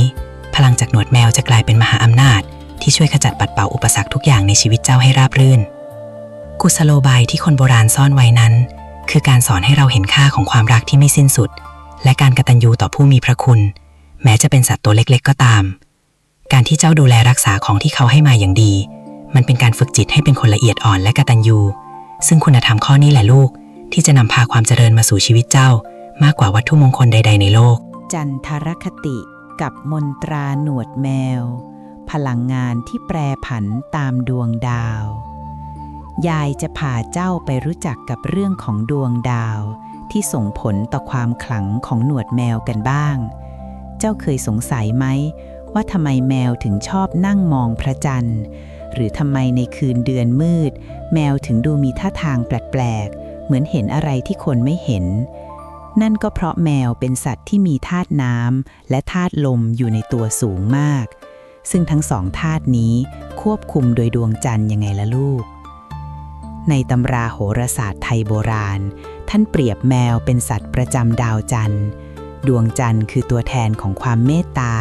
พลังจากหนวดแมวจะกลายเป็นมหาอำนาจที่ช่วยขจัดปัดเป่าอุปสรรคทุกอย่างในชีวิตเจ้าให้ราบรื่นกุศโลบายที่คนโบราณซ่อนไว้นั้นคือการสอนให้เราเห็นค่าของความรักที่ไม่สิ้นสุดและการกตัญญูต่อผู้มีพระคุณแม้จะเป็นสัตว์ตัวเล็กๆก็ตามการที่เจ้าดูแลรักษาของที่เขาให้มาอย่างดีมันเป็นการฝึกจิตให้เป็นคนละเอียดอ่อนและกตัญญูซึ่งคุณธรรมข้อนี้แหละลูกที่จะนำพาความเจริญมาสู่ชีวิตเจ้ามากกว่าวัตถุมงคลใดๆในโลกจันทรคติกับมนตราหนวดแมวพลังงานที่แปรผันตามดวงดาวยายจะพาเจ้าไปรู้จักกับเรื่องของดวงดาวที่ส่งผลต่อความขลังของหนวดแมวกันบ้างเจ้าเคยสงสัยไหมว่าทำไมแมวถึงชอบนั่งมองพระจันทร์หรือทำไมในคืนเดือนมืดแมวถึงดูมีท่าทางแปลกๆเหมือนเห็นอะไรที่คนไม่เห็นนั่นก็เพราะแมวเป็นสัตว์ที่มีธาตุน้ำและธาตุลมอยู่ในตัวสูงมากซึ่งทั้งสองธาตุนี้ควบคุมโดยดวงจันทร์ยังไงล่ะลูกในตำราโหราศาสตร์ไทยโบราณท่านเปรียบแมวเป็นสัตว์ประจำดาวจันทร์ดวงจันทร์คือตัวแทนของความเมตตา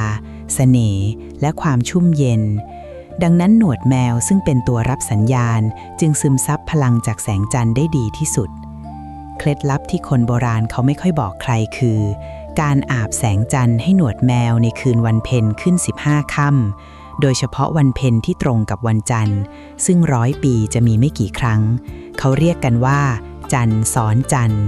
เสน่ห์และความชุ่มเย็นดังนั้นหนวดแมวซึ่งเป็นตัวรับสัญญาณจึงซึมซับพลังจากแสงจันทร์ได้ดีที่สุดเคล็ดลับที่คนโบราณเขาไม่ค่อยบอกใครคือการอาบแสงจันทร์ให้หนวดแมวในคืนวันเพ็ญขึ้น15 ค่ำโดยเฉพาะวันเพ็ญที่ตรงกับวันจันทร์ซึ่ง100 ปีจะมีไม่กี่ครั้งเขาเรียกกันว่าจันทร์ซ้อนจันทร์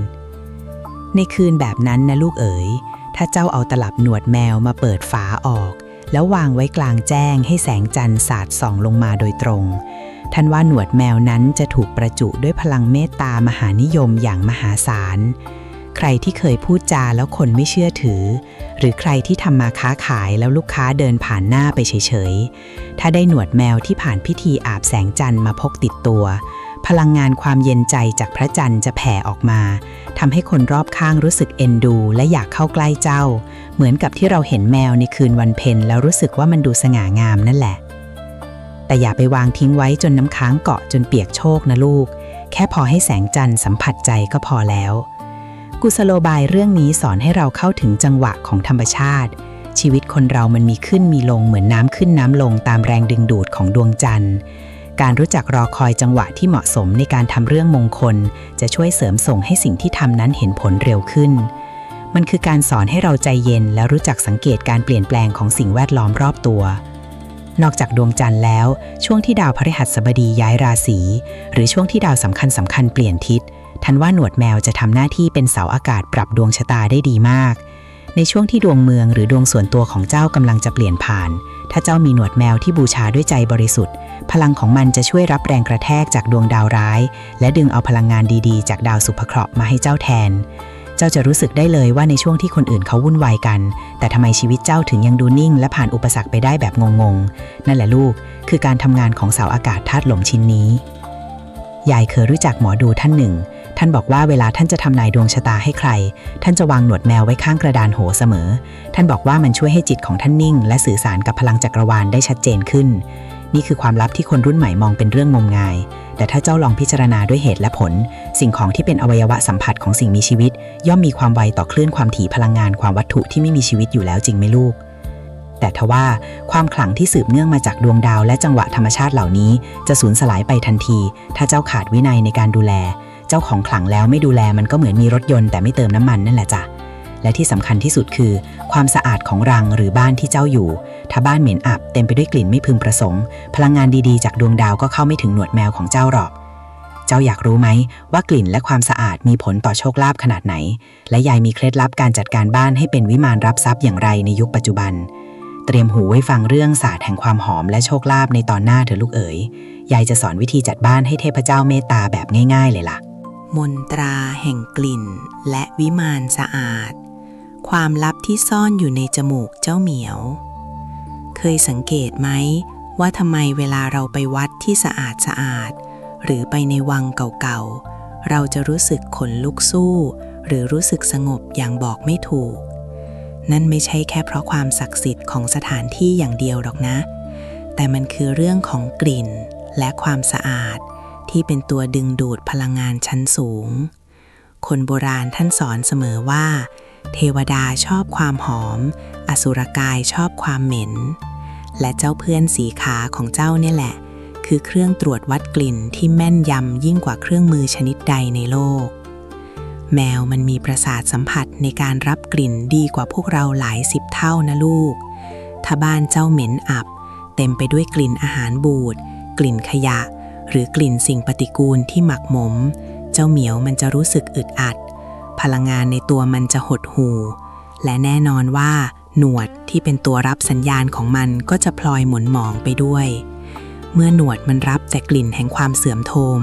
ในคืนแบบนั้นนะลูกเอ๋ยถ้าเจ้าเอาตลับหนวดแมวมาเปิดฝาออกแล้ววางไว้กลางแจ้งให้แสงจันทร์สาดส่องลงมาโดยตรงท่านว่าหนวดแมวนั้นจะถูกประจุด้วยพลังเมตตามหานิยมอย่างมหาศาลใครที่เคยพูดจาแล้วคนไม่เชื่อถือหรือใครที่ทำมาค้าขายแล้วลูกค้าเดินผ่านหน้าไปเฉยๆถ้าได้หนวดแมวที่ผ่านพิธีอาบแสงจันทร์มาพกติดตัวพลังงานความเย็นใจจากพระจันทร์จะแผ่ออกมาทำให้คนรอบข้างรู้สึกเอ็นดูและอยากเข้าใกล้เจ้าเหมือนกับที่เราเห็นแมวในคืนวันเพ็ญแล้วรู้สึกว่ามันดูสง่างามนั่นแหละแต่อย่าไปวางทิ้งไว้จนน้ำค้างเกาะจนเปียกโชกนะลูกแค่พอให้แสงจันทร์สัมผัสใจก็พอแล้วกุศโลบายเรื่องนี้สอนให้เราเข้าถึงจังหวะของธรรมชาติชีวิตคนเรามันมีขึ้นมีลงเหมือนน้ำขึ้นน้ำลงตามแรงดึงดูดของดวงจันทร์การรู้จักรอคอยจังหวะที่เหมาะสมในการทำเรื่องมงคลจะช่วยเสริมส่งให้สิ่งที่ทำนั้นเห็นผลเร็วขึ้นมันคือการสอนให้เราใจเย็นและรู้จักสังเกตการเปลี่ยนแปลงของสิ่งแวดล้อมรอบตัวนอกจากดวงจันทร์แล้วช่วงที่ดาวพฤหัสบดีย้ายราศีหรือช่วงที่ดาวสำคัญเปลี่ยนทิศท่านว่าหนวดแมวจะทำหน้าที่เป็นเสาอากาศปรับดวงชะตาได้ดีมากในช่วงที่ดวงเมืองหรือดวงส่วนตัวของเจ้ากำลังจะเปลี่ยนผ่านถ้าเจ้ามีหนวดแมวที่บูชาด้วยใจบริสุทธิ์พลังของมันจะช่วยรับแรงกระแทกจากดวงดาวร้ายและดึงเอาพลังงานดีๆจากดาวสุภเคราะห์มาให้เจ้าแทน จ จ้าจะรู้สึกได้เลยว่าในช่วงที่คนอื่นเขาวุ่นวายกันแต่ทำไมชีวิตเจ้าถึงยังดูนิ่งและผ่านอุปสรรคไปได้แบบงงๆนั่นแหละลูกคือการทำงานของเสาอากาศธาตุลมชิ้นนี้ยายเคยรู้จักหมอดูท่านหนึ่งท่านบอกว่าเวลาท่านจะทำนายดวงชะตาให้ใครท่านจะวางหนวดแมวไว้ข้างกระดานโหเสมอท่านบอกว่ามันช่วยให้จิตของท่านนิ่งและสื่อสารกับพลังจักรวาลได้ชัดเจนขึ้นนี่คือความลับที่คนรุ่นใหม่มองเป็นเรื่องงมงายแต่ถ้าเจ้าลองพิจารณาด้วยเหตุและผลสิ่งของที่เป็นอวัยวะสัมผัสของสิ่งมีชีวิตย่อมมีความไวต่อคลื่นความถี่พลังงานความวัตถุที่ไม่มีชีวิตอยู่แล้วจริงไหมลูกแต่ทว่าความขลังที่สืบเนื่องมาจากดวงดาวและจังหวะธรรมชาติเหล่านี้จะสูญสลายไปทันทีถ้าเจ้าขาดวินัยในการดูแลเจ้าของขลังแล้วไม่ดูแลมันก็เหมือนมีรถยนต์แต่ไม่เติมน้ำมันนั่นแหละจ้ะและที่สำคัญที่สุดคือความสะอาดของรังหรือบ้านที่เจ้าอยู่ถ้าบ้านเหม็นอับเต็มไปด้วยกลิ่นไม่พึงประสงค์พลังงานดีๆจากดวงดาวก็เข้าไม่ถึงหนวดแมวของเจ้าหรอกเจ้าอยากรู้ไหมว่ากลิ่นและความสะอาดมีผลต่อโชคลาภขนาดไหนและยายมีเคล็ดลับการจัดการบ้านให้เป็นวิมานรับทรัพย์อย่างไรในยุคปัจจุบันเตรียมหูไว้ฟังเรื่องศาสตร์แห่งความหอมและโชคลาภในตอนหน้าเถอะลูกเอ๋ยยายจะสอนวิธีจัดบ้านให้เทพเจ้าเมตตาแบบง่ายๆเลยล่ะมนตราแห่งกลิ่นและวิมานสะอาดความลับที่ซ่อนอยู่ในจมูกเจ้าเหมียวเคยสังเกตไหมว่าทำไมเวลาเราไปวัดที่สะอาดหรือไปในวังเก่าๆเราจะรู้สึกขนลุกสู้หรือรู้สึกสงบอย่างบอกไม่ถูกนั่นไม่ใช่แค่เพราะความศักดิ์สิทธิ์ของสถานที่อย่างเดียวหรอกนะแต่มันคือเรื่องของกลิ่นและความสะอาดที่เป็นตัวดึงดูดพลังงานชั้นสูงคนโบราณท่านสอนเสมอว่าเทวดาชอบความหอมอสุรกายชอบความเหม็นและเจ้าเพื่อนสีขาของเจ้าเนี่ยแหละคือเครื่องตรวจวัดกลิ่นที่แม่นยำยิ่งกว่าเครื่องมือชนิดใดในโลกแมวมันมีประสาทสัมผัสในการรับกลิ่นดีกว่าพวกเราหลายสิบเท่านะลูกถ้าบ้านเจ้าเหม็นอับเต็มไปด้วยกลิ่นอาหารบูดกลิ่นขยะหรือกลิ่นสิ่งปฏิกูลที่หมักหมมเจ้าเหมียวมันจะรู้สึกอึดอัดพลังงานในตัวมันจะหดหู่และแน่นอนว่าหนวดที่เป็นตัวรับสัญญาณของมันก็จะพลอยหม่นหมองไปด้วยเมื่อหนวดมันรับแต่กลิ่นแห่งความเสื่อมโทรม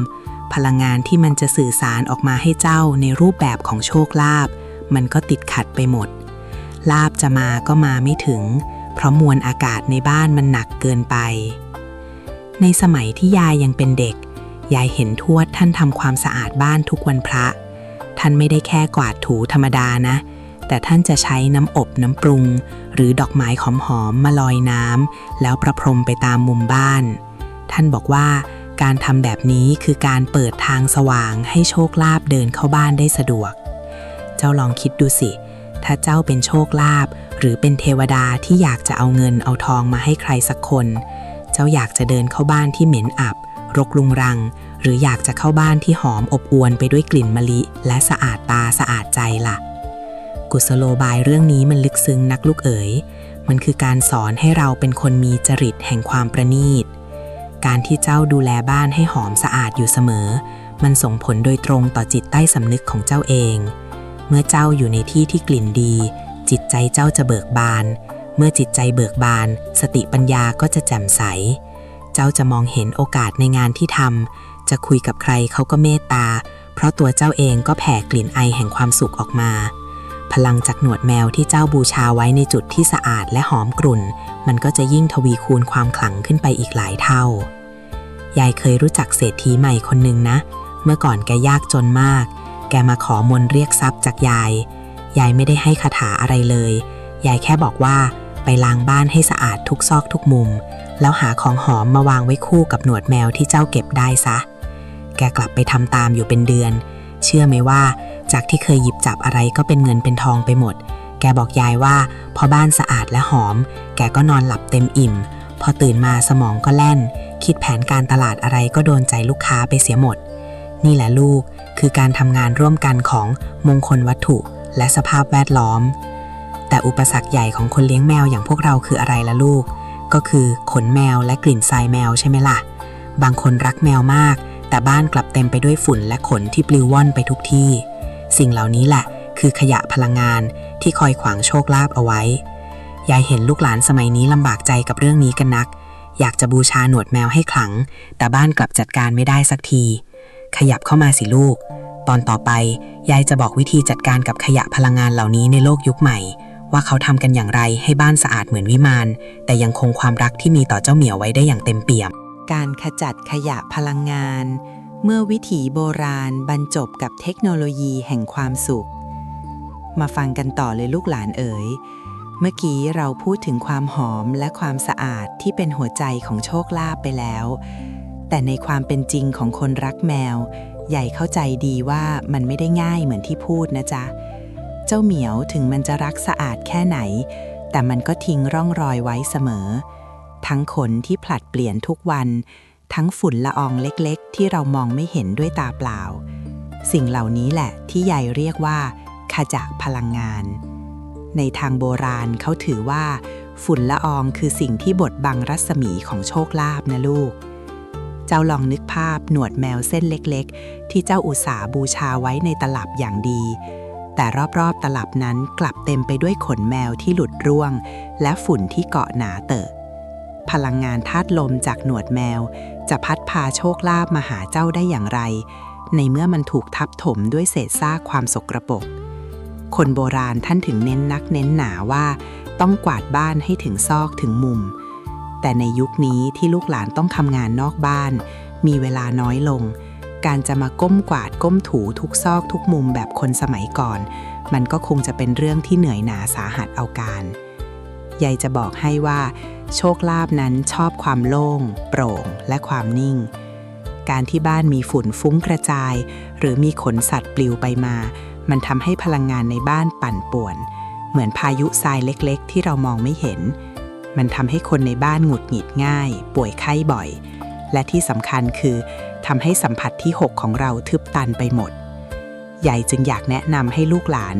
พลังงานที่มันจะสื่อสารออกมาให้เจ้าในรูปแบบของโชคลาภมันก็ติดขัดไปหมดลาภจะมาก็มาไม่ถึงเพราะมวลอากาศในบ้านมันหนักเกินไปในสมัยที่ยายยังเป็นเด็กยายเห็นทวดท่านทำความสะอาดบ้านทุกวันพระท่านไม่ได้แค่กวาดถูธรรมดานะแต่ท่านจะใช้น้ำอบน้ำปรุงหรือดอกไม้หอมๆมาลอยน้ำแล้วประพรมไปตามมุมบ้านท่านบอกว่าการทำแบบนี้คือการเปิดทางสว่างให้โชคลาภเดินเข้าบ้านได้สะดวกเจ้าลองคิดดูสิถ้าเจ้าเป็นโชคลาภหรือเป็นเทวดาที่อยากจะเอาเงินเอาทองมาให้ใครสักคนเจ้าอยากจะเดินเข้าบ้านที่เหม็นอับรกรุงรังหรืออยากจะเข้าบ้านที่หอมอบอวลไปด้วยกลิ่นมะลิและสะอาดตาสะอาดใจล่ะกุศโลบายเรื่องนี้มันลึกซึ้งนักลูกเอ๋ยมันคือการสอนให้เราเป็นคนมีจริตแห่งความประณีตการที่เจ้าดูแลบ้านให้หอมสะอาดอยู่เสมอมันส่งผลโดยตรงต่อจิตใต้สำนึกของเจ้าเองเมื่อเจ้าอยู่ในที่ที่กลิ่นดีจิตใจเจ้าจะเบิกบานเมื่อจิตใจเบิกบานสติปัญญาก็จะแจ่มใสเจ้าจะมองเห็นโอกาสในงานที่ทำจะคุยกับใครเขาก็เมตตาเพราะตัวเจ้าเองก็แผ่กลิ่นไอแห่งความสุขออกมาพลังจากหนวดแมวที่เจ้าบูชาไว้ในจุดที่สะอาดและหอมกรุ่นมันก็จะยิ่งทวีคูณความขลังขึ้นไปอีกหลายเท่ายายเคยรู้จักเศรษฐีใหม่คนหนึ่งนะเมื่อก่อนแกยากจนมากแกมาขอมนต์เรียกทรัพย์จากยายไม่ได้ให้คาถาอะไรเลยยายแค่บอกว่าไปล้างบ้านให้สะอาดทุกซอกทุกมุมแล้วหาของหอมมาวางไว้คู่กับหนวดแมวที่เจ้าเก็บได้ซะแกกลับไปทำตามอยู่เป็นเดือนเชื่อไหมว่าจากที่เคยหยิบจับอะไรก็เป็นเงินเป็นทองไปหมดแกบอกยายว่าพอบ้านสะอาดและหอมแกก็นอนหลับเต็มอิ่มพอตื่นมาสมองก็แล่นคิดแผนการตลาดอะไรก็โดนใจลูกค้าไปเสียหมดนี่แหละลูกคือการทำงานร่วมกันของมงคลวัตถุและสภาพแวดล้อมแต่อุปสรรคใหญ่ของคนเลี้ยงแมวอย่างพวกเราคืออะไรล่ะลูกก็คือขนแมวและกลิ่นทรายแมวใช่ไหมล่ะบางคนรักแมวมากแต่บ้านกลับเต็มไปด้วยฝุ่นและขนที่ปลิวว่อนไปทุกที่สิ่งเหล่านี้แหละคือขยะพลังงานที่คอยขวางโชคลาภเอาไว้ยายเห็นลูกหลานสมัยนี้ลำบากใจกับเรื่องนี้กันนักอยากจะบูชาหนวดแมวให้ขลังแต่บ้านกลับจัดการไม่ได้สักทีขยับเข้ามาสิลูกต ตอนต่อไปยายจะบอกวิธีจัดการกับขยะพลังงานเหล่านี้ในโลกยุคใหม่ว่าเขาทำกันอย่างไรให้บ้านสะอาดเหมือนวิมานแต่ยังคงความรักที่มีต่อเจ้าเหมียวไว้ได้อย่างเต็มเปี่ยมการขจัดขยะพลังงาน เมื่อวิถีโบราณบรรจบกับเทคโนโลยีแห่งความสุขมาฟังกันต่อเลยลูกหลานเอ๋ยเมื่อกี้เราพูดถึงความหอมและความสะอาดที่เป็นหัวใจของโชคลาภไปแล้วแต่ในความเป็นจริงของคนรักแมวใหญ่เข้าใจดีว่ามันไม่ได้ง่ายเหมือนที่พูดนะจ๊ะเจ้าเหมียวถึงมันจะรักสะอาดแค่ไหนแต่มันก็ทิ้งร่องรอยไว้เสมอทั้งขนที่ผลัดเปลี่ยนทุกวันทั้งฝุ่นละอองเล็กๆที่เรามองไม่เห็นด้วยตาเปล่าสิ่งเหล่านี้แหละที่ยายเรียกว่าขจัดพลังงานในทางโบราณเขาถือว่าฝุ่นละอองคือสิ่งที่บดบังรัศมีของโชคลาภนะลูกเจ้าลองนึกภาพหนวดแมวเส้นเล็กๆที่เจ้าอุตส่าห์บูชาไว้ในตลับอย่างดีแต่รอบๆตลับนั้นกลับเต็มไปด้วยขนแมวที่หลุดร่วงและฝุ่นที่เกาะหนาเตอะพลังงานธาตุลมจากหนวดแมวจะพัดพาโชคลาภมาหาเจ้าได้อย่างไรในเมื่อมันถูกทับถมด้วยเศษซากความสกปรกคนโบราณท่านถึงเน้นนักเน้นหนาว่าต้องกวาดบ้านให้ถึงซอกถึงมุมแต่ในยุคนี้ที่ลูกหลานต้องทำงานนอกบ้านมีเวลาน้อยลงการจะมาก้มกวาดก้มถูทุกซอกทุกมุมแบบคนสมัยก่อนมันก็คงจะเป็นเรื่องที่เหนื่อยหนาสาหัสเอาการยายจะบอกให้ว่าโชคลาภนั้นชอบความโล่งโปร่งและความนิ่งการที่บ้านมีฝุ่นฟุ้งกระจายหรือมีขนสัตว์ปลิวไปมามันทำให้พลังงานในบ้านปั่นป่วนเหมือนพายุทรายเล็กๆที่เรามองไม่เห็นมันทำให้คนในบ้านหงุดหงิดง่ายป่วยไข้บ่อยและที่สำคัญคือทำให้สัมผัสที่6ของเราทึบตันไปหมดยายจึงอยากแนะนำให้ลูกหลาน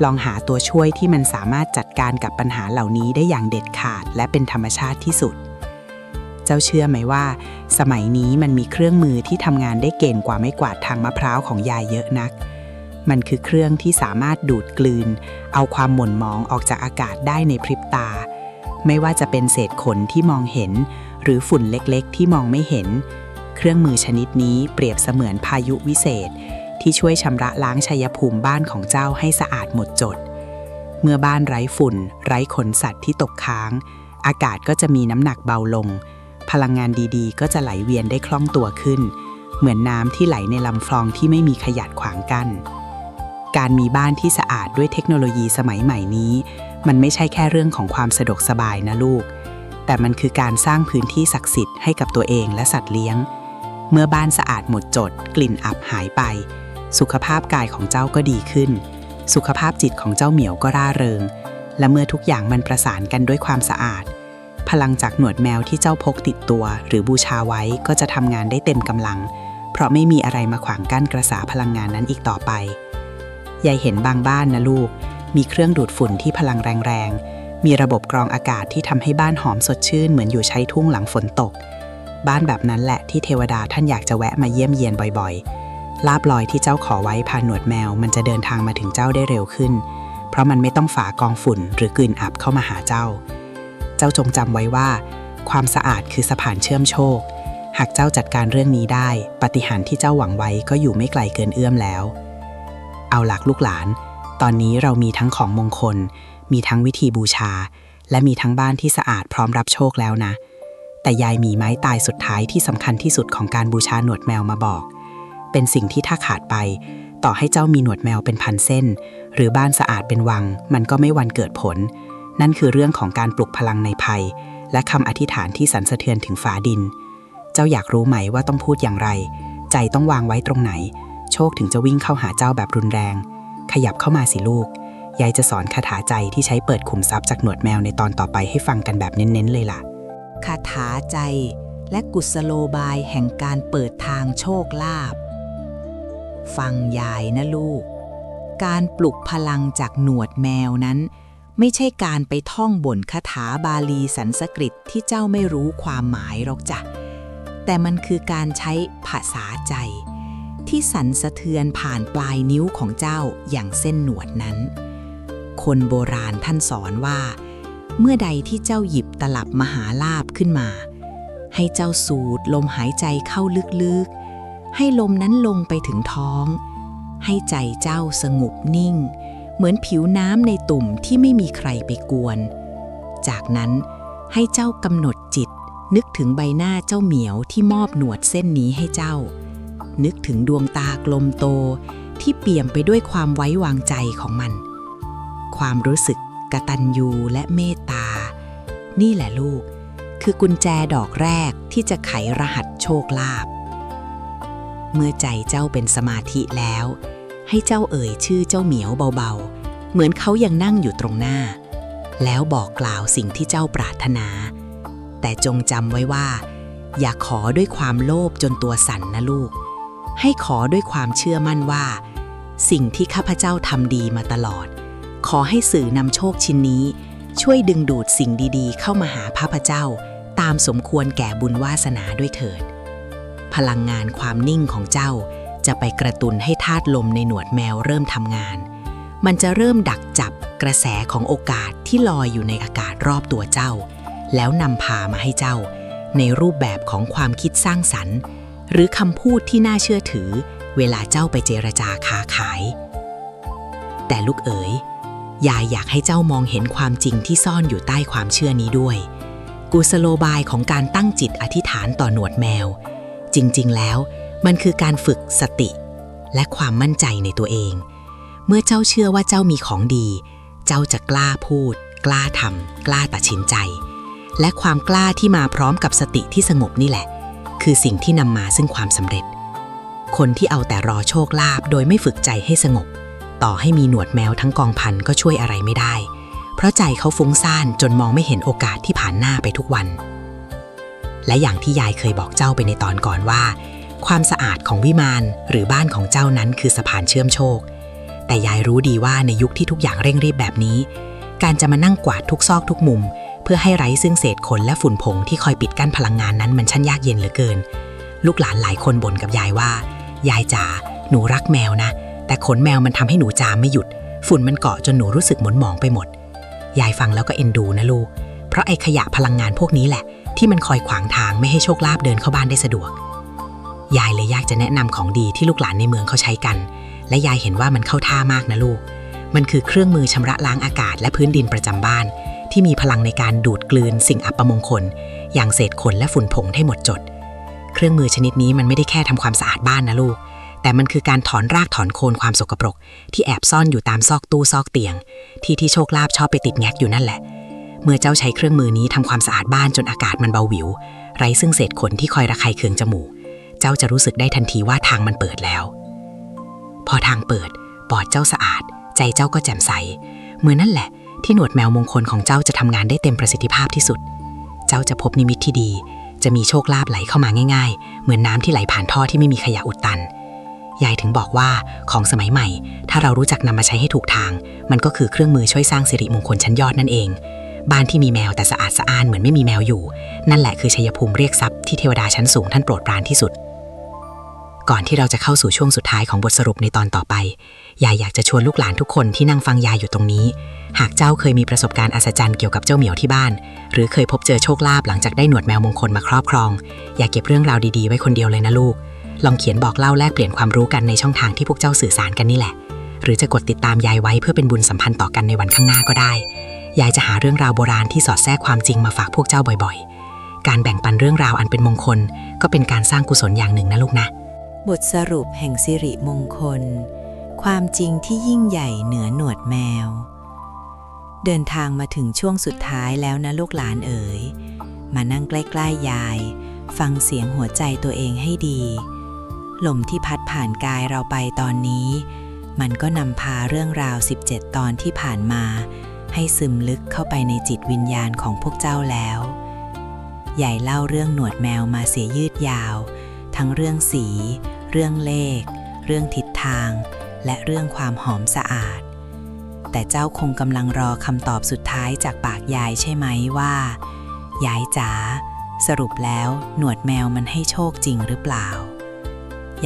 ลองหาตัวช่วยที่มันสามารถจัดการกับปัญหาเหล่านี้ได้อย่างเด็ดขาดและเป็นธรรมชาติที่สุดเจ้าเชื่อไหมว่าสมัยนี้มันมีเครื่องมือที่ทำงานได้เก่งกว่าไม้กวาดทางมะพร้าวของยายเยอะนักมันคือเครื่องที่สามารถดูดกลืนเอาความหม่นหมองออกจากอากาศได้ในพริบตาไม่ว่าจะเป็นเศษขนที่มองเห็นหรือฝุ่นเล็กๆที่มองไม่เห็นเครื่องมือชนิดนี้เปรียบเสมือนพายุวิเศษที่ช่วยชำระล้างชัยภูมิบ้านของเจ้าให้สะอาดหมดจดเมื่อบ้านไร้ฝุ่นไร้ขนสัตว์ที่ตกค้างอากาศก็จะมีน้ำหนักเบาลงพลังงานดีๆก็จะไหลเวียนได้คล่องตัวขึ้นเหมือนน้ำที่ไหลในลำคลองที่ไม่มีขยะขวางกั้นการมีบ้านที่สะอาดด้วยเทคโนโลยีสมัยใหม่นี้มันไม่ใช่แค่เรื่องของความสะดวกสบายนะลูกแต่มันคือการสร้างพื้นที่ศักดิ์สิทธิ์ให้กับตัวเองและสัตว์เลี้ยงเมื่อบ้านสะอาดหมดจดกลิ่นอับหายไปสุขภาพกายของเจ้าก็ดีขึ้นสุขภาพจิตของเจ้าเหมียวก็ร่าเริงและเมื่อทุกอย่างมันประสานกันด้วยความสะอาดพลังจากหนวดแมวที่เจ้าพกติดตัวหรือบูชาไว้ก็จะทำงานได้เต็มกำลังเพราะไม่มีอะไรมาขวางกั้นกระแสพลังงานนั้นอีกต่อไปยายเห็นบางบ้านนะลูกมีเครื่องดูดฝุ่นที่พลังแรงๆมีระบบกรองอากาศที่ทำให้บ้านหอมสดชื่นเหมือนอยู่ชายทุ่งหลังฝนตกบ้านแบบนั้นแหละที่เทวดาท่านอยากจะแวะมาเยี่ยมเยียนบ่อยๆลาภลอยที่เจ้าขอไว้ผ่านหนวดแมวมันจะเดินทางมาถึงเจ้าได้เร็วขึ้นเพราะมันไม่ต้องฝ่ากองฝุ่นหรือกลิ่นอับเข้ามาหาเจ้าจงจำไว้ว่าความสะอาดคือสะพานเชื่อมโชคหากเจ้าจัดการเรื่องนี้ได้ปาฏิหาริย์ที่เจ้าหวังไว้ก็อยู่ไม่ไกลเกินเอื้อมแล้วเอาหลักลูกหลานตอนนี้เรามีทั้งของมงคลมีทั้งวิธีบูชาและมีทั้งบ้านที่สะอาดพร้อมรับโชคแล้วนะแต่ยายมีไม้ตายสุดท้ายที่สำคัญที่สุดของการบูชาหนวดแมวมาบอกเป็นสิ่งที่ถ้าขาดไปต่อให้เจ้ามีหนวดแมวเป็นพันเส้นหรือบ้านสะอาดเป็นวังมันก็ไม่วันเกิดผลนั่นคือเรื่องของการปลุกพลังในภัยและคำอธิษฐานที่สั่นสะเทือนถึงฟ้าดินเจ้าอยากรู้ไหมว่าต้องพูดอย่างไรใจต้องวางไว้ตรงไหนโชคถึงจะวิ่งเข้าหาเจ้าแบบรุนแรงขยับเข้ามาสิลูกยายจะสอนคาถาใจที่ใช้เปิดขุมทรัพย์จากหนวดแมวในตอนต่อไปให้ฟังกันแบบเน้นๆเลยล่ะคาถาใจและกุศโลบายแห่งการเปิดทางโชคลาภฟังยายนะลูกการปลุกพลังจากหนวดแมวนั้นไม่ใช่การไปท่องบนคาถาบาลีสันสกฤตที่เจ้าไม่รู้ความหมายหรอกจ้ะแต่มันคือการใช้ภาษาใจที่สั่นสะเทือนผ่านปลายนิ้วของเจ้าอย่างเส้นหนวดนั้นคนโบราณท่านสอนว่าเมื่อใดที่เจ้าหยิบตลับมหาลาภขึ้นมาให้เจ้าสูดลมหายใจเข้าลึกๆให้ลมนั้นลงไปถึงท้อง ให้ใจเจ้าสงบนิ่งเหมือนผิวน้ำในตุ่มที่ไม่มีใครไปกวนจากนั้นให้เจ้ากำหนดจิตนึกถึงใบหน้าเจ้าเหมียวที่มอบหนวดเส้นนี้ให้เจ้านึกถึงดวงตากลมโตที่เปี่ยมไปด้วยความไว้วางใจของมันความรู้สึกกตัญญูและเมตตานี่แหละลูกคือกุญแจดอกแรกที่จะไขรหัสโชคลาภเมื่อใจเจ้าเป็นสมาธิแล้วให้เจ้าเอ่ยชื่อเจ้าเหมียวเบาๆเหมือนเขายังนั่งอยู่ตรงหน้าแล้วบอกกล่าวสิ่งที่เจ้าปรารถนาแต่จงจำไว้ว่าอย่าขอด้วยความโลภจนตัวสั่นนะลูกให้ขอด้วยความเชื่อมั่นว่าสิ่งที่ข้าพเจ้าทำดีมาตลอดขอให้สื่อนำโชคชิ้นนี้ช่วยดึงดูดสิ่งดีๆเข้ามาหาข้าพเจ้าตามสมควรแก่บุญวาสนาด้วยเถิดพลังงานความนิ่งของเจ้าจะไปกระตุ้นให้ธาตุลมในหนวดแมวเริ่มทำงานมันจะเริ่มดักจับกระแสของโอกาสที่ลอยอยู่ในอากาศรอบตัวเจ้าแล้วนำพามาให้เจ้าในรูปแบบของความคิดสร้างสรรค์หรือคำพูดที่น่าเชื่อถือเวลาเจ้าไปเจรจาค้าขายแต่ลูกเอ๋ยยายอยากให้เจ้ามองเห็นความจริงที่ซ่อนอยู่ใต้ความเชื่อนี้ด้วยกุศโลบายของการตั้งจิตอธิษฐานต่อหนวดแมวจริงๆแล้วมันคือการฝึกสติและความมั่นใจในตัวเองเมื่อเจ้าเชื่อว่าเจ้ามีของดีเจ้าจะกล้าพูดกล้าทำกล้าตัดสินใจและความกล้าที่มาพร้อมกับสติที่สงบนี่แหละคือสิ่งที่นำมาซึ่งความสำเร็จคนที่เอาแต่รอโชคลาภโดยไม่ฝึกใจให้สงบต่อให้มีหนวดแมวทั้งกองพันก็ช่วยอะไรไม่ได้เพราะใจเขาฟุ้งซ่านจนมองไม่เห็นโอกาสที่ผ่านหน้าไปทุกวันและอย่างที่ยายเคยบอกเจ้าไปในตอนก่อนว่าความสะอาดของวิมานหรือบ้านของเจ้านั้นคือสะพานเชื่อมโชคแต่ยายรู้ดีว่าในยุคที่ทุกอย่างเร่งรีบแบบนี้การจะมานั่งกวาดทุกซอกทุกมุมเพื่อให้ไร้ซึ่งเศษขนและฝุ่นผงที่คอยปิดกั้นพลังงานนั้นมันช่างยากเย็นเหลือเกินลูกหลานหลายคนบ่นกับยายว่ายายจ๋าหนูรักแมวนะแต่ขนแมวมันทำให้หนูจามไม่หยุดฝุ่นมันเกาะจนหนูรู้สึกหม่นหมองไปหมดยายฟังแล้วก็เอ็นดูนะลูกเพราะไอ้ขยะพลังงานพวกนี้แหละที่มันคอยขวางทางไม่ให้โชคลาภเดินเข้าบ้านได้สะดวกยายเลยอยากจะแนะนำของดีที่ลูกหลานในเมืองเขาใช้กันและยายเห็นว่ามันเข้าท่ามากนะลูกมันคือเครื่องมือชำระล้างอากาศและพื้นดินประจำบ้านที่มีพลังในการดูดกลืนสิ่งอัปมงคลอย่างเศษขนและฝุ่นผงให้หมดจดเครื่องมือชนิดนี้มันไม่ได้แค่ทำความสะอาดบ้านนะลูกแต่มันคือการถอนรากถอนโคนความสกปรกที่แอบซ่อนอยู่ตามซอกตู้ซอกเตียงที่โชคลาภชอบไปติดแงกอยู่นั่นแหละเมื่อเจ้าใช้เครื่องมือนี้ทำความสะอาดบ้านจนอากาศมันเบาหวิวไร้ซึ่งเศษขนที่คอยระคายเคืองจมูกเจ้าจะรู้สึกได้ทันทีว่าทางมันเปิดแล้วพอทางเปิดปอดเจ้าสะอาดใจเจ้าก็แจ่มใสเมื่อนั่นแหละที่หนวดแมวมงคลของเจ้าจะทำงานได้เต็มประสิทธิภาพที่สุดเจ้าจะพบนิมิตที่ดีจะมีโชคลาภไหลเข้ามาง่ายๆเหมือนน้ำที่ไหลผ่านท่อที่ไม่มีขยะอุดตันยายถึงบอกว่าของสมัยใหม่ถ้าเรารู้จักนำมาใช้ให้ถูกทางมันก็คือเครื่องมือช่วยสร้างสิริมงคลชั้นยอดนั่นเองบ้านที่มีแมวแต่สะอาดสะอ้านเหมือนไม่มีแมวอยู่นั่นแหละคือชัยภูมิเรียกทรัพย์ที่เทวดาชั้นสูงท่านโปรดปรานที่สุดก่อนที่เราจะเข้าสู่ช่วงสุดท้ายของบทสรุปในตอนต่อไปยายอยากจะชวนลูกหลานทุกคนที่นั่งฟังยายอยู่ตรงนี้หากเจ้าเคยมีประสบการณ์อัศจรรย์เกี่ยวกับเจ้าเหมียวที่บ้านหรือเคยพบเจอโชคลาภหลังจากได้หนวดแมวมงคลมาครอบครองอย่าเก็บเรื่องราวดีๆไว้คนเดียวเลยนะลูกลองเขียนบอกเล่าแลกเปลี่ยนความรู้กันในช่องทางที่พวกเจ้าสื่อสารกันนี่แหละหรือจะกดติดตามยายไว้เพื่อเป็นบุญสัมพันธ์ต่อกันในวันข้างหน้าก็ได้ยายจะหาเรื่องราวโบราณที่สอดแทรกความจริงมาฝากพวกเจ้าบ่อยๆการแบ่งปันเรื่องราวอันเป็นมงคลก็เป็นการสร้างกุศลอย่างหนึ่งนะลูกนะบทสรุปแห่งสิริมงคลความจริงที่ยิ่งใหญ่เหนือหนวดแมวเดินทางมาถึงช่วงสุดท้ายแล้วนะลูกหลานเอ๋ยมานั่งใกล้ๆยายฟังเสียงหัวใจตัวเองให้ดีลมที่พัดผ่านกายเราไปตอนนี้มันก็นำพาเรื่องราว17ตอนที่ผ่านมาให้ซึมลึกเข้าไปในจิตวิญญาณของพวกเจ้าแล้วยายเล่าเรื่องหนวดแมวมาเสียยืดยาวทั้งเรื่องสีเรื่องเลขเรื่องทิศทางและเรื่องความหอมสะอาดแต่เจ้าคงกำลังรอคำตอบสุดท้ายจากปากยายใช่ไหมว่ายายจ๋าสรุปแล้วหนวดแมวมันให้โชคจริงหรือเปล่า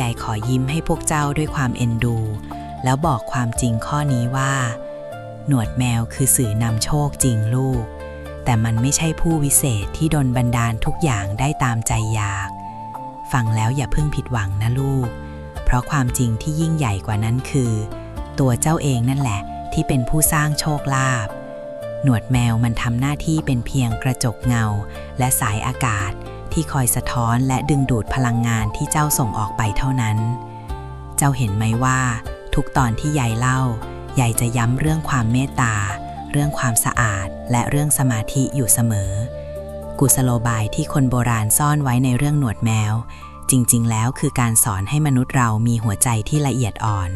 ยายขอยิ้มให้พวกเจ้าด้วยความเอ็นดูแล้วบอกความจริงข้อนี้ว่าหนวดแมวคือสื่อนำโชคจริงลูกแต่มันไม่ใช่ผู้วิเศษที่ดลบันดาลทุกอย่างได้ตามใจอยากฟังแล้วอย่าเพิ่งผิดหวังนะลูกเพ เพราะความจริงที่ยิ่งใหญ่กว่านั้นคือ ตัวเจ้าเองนั่นแหละที่เป็นผู้สร้างโชคลาภหนวดแมวมันทำหน้าที่เป็นเพียงกระจกเงาและสายอากาศที่คอยสะท้อนและดึงดูดพลังงานที่เจ้าส่งออกไปเท่านั้นเจ้าเห็นไหมว่าทุกตอนที่ยายเล่ายายจะย้ำเรื่องความเมตตาเรื่องความสะอาดและเรื่องสมาธิอยู่เสมอกุศโลบายที่คนโบราณซ่อนไว้ในเรื่องหนวดแมวจริงๆแล้วคือการสอนให้มนุษย์เรามีหัวใจที่ละเอียดอ่อน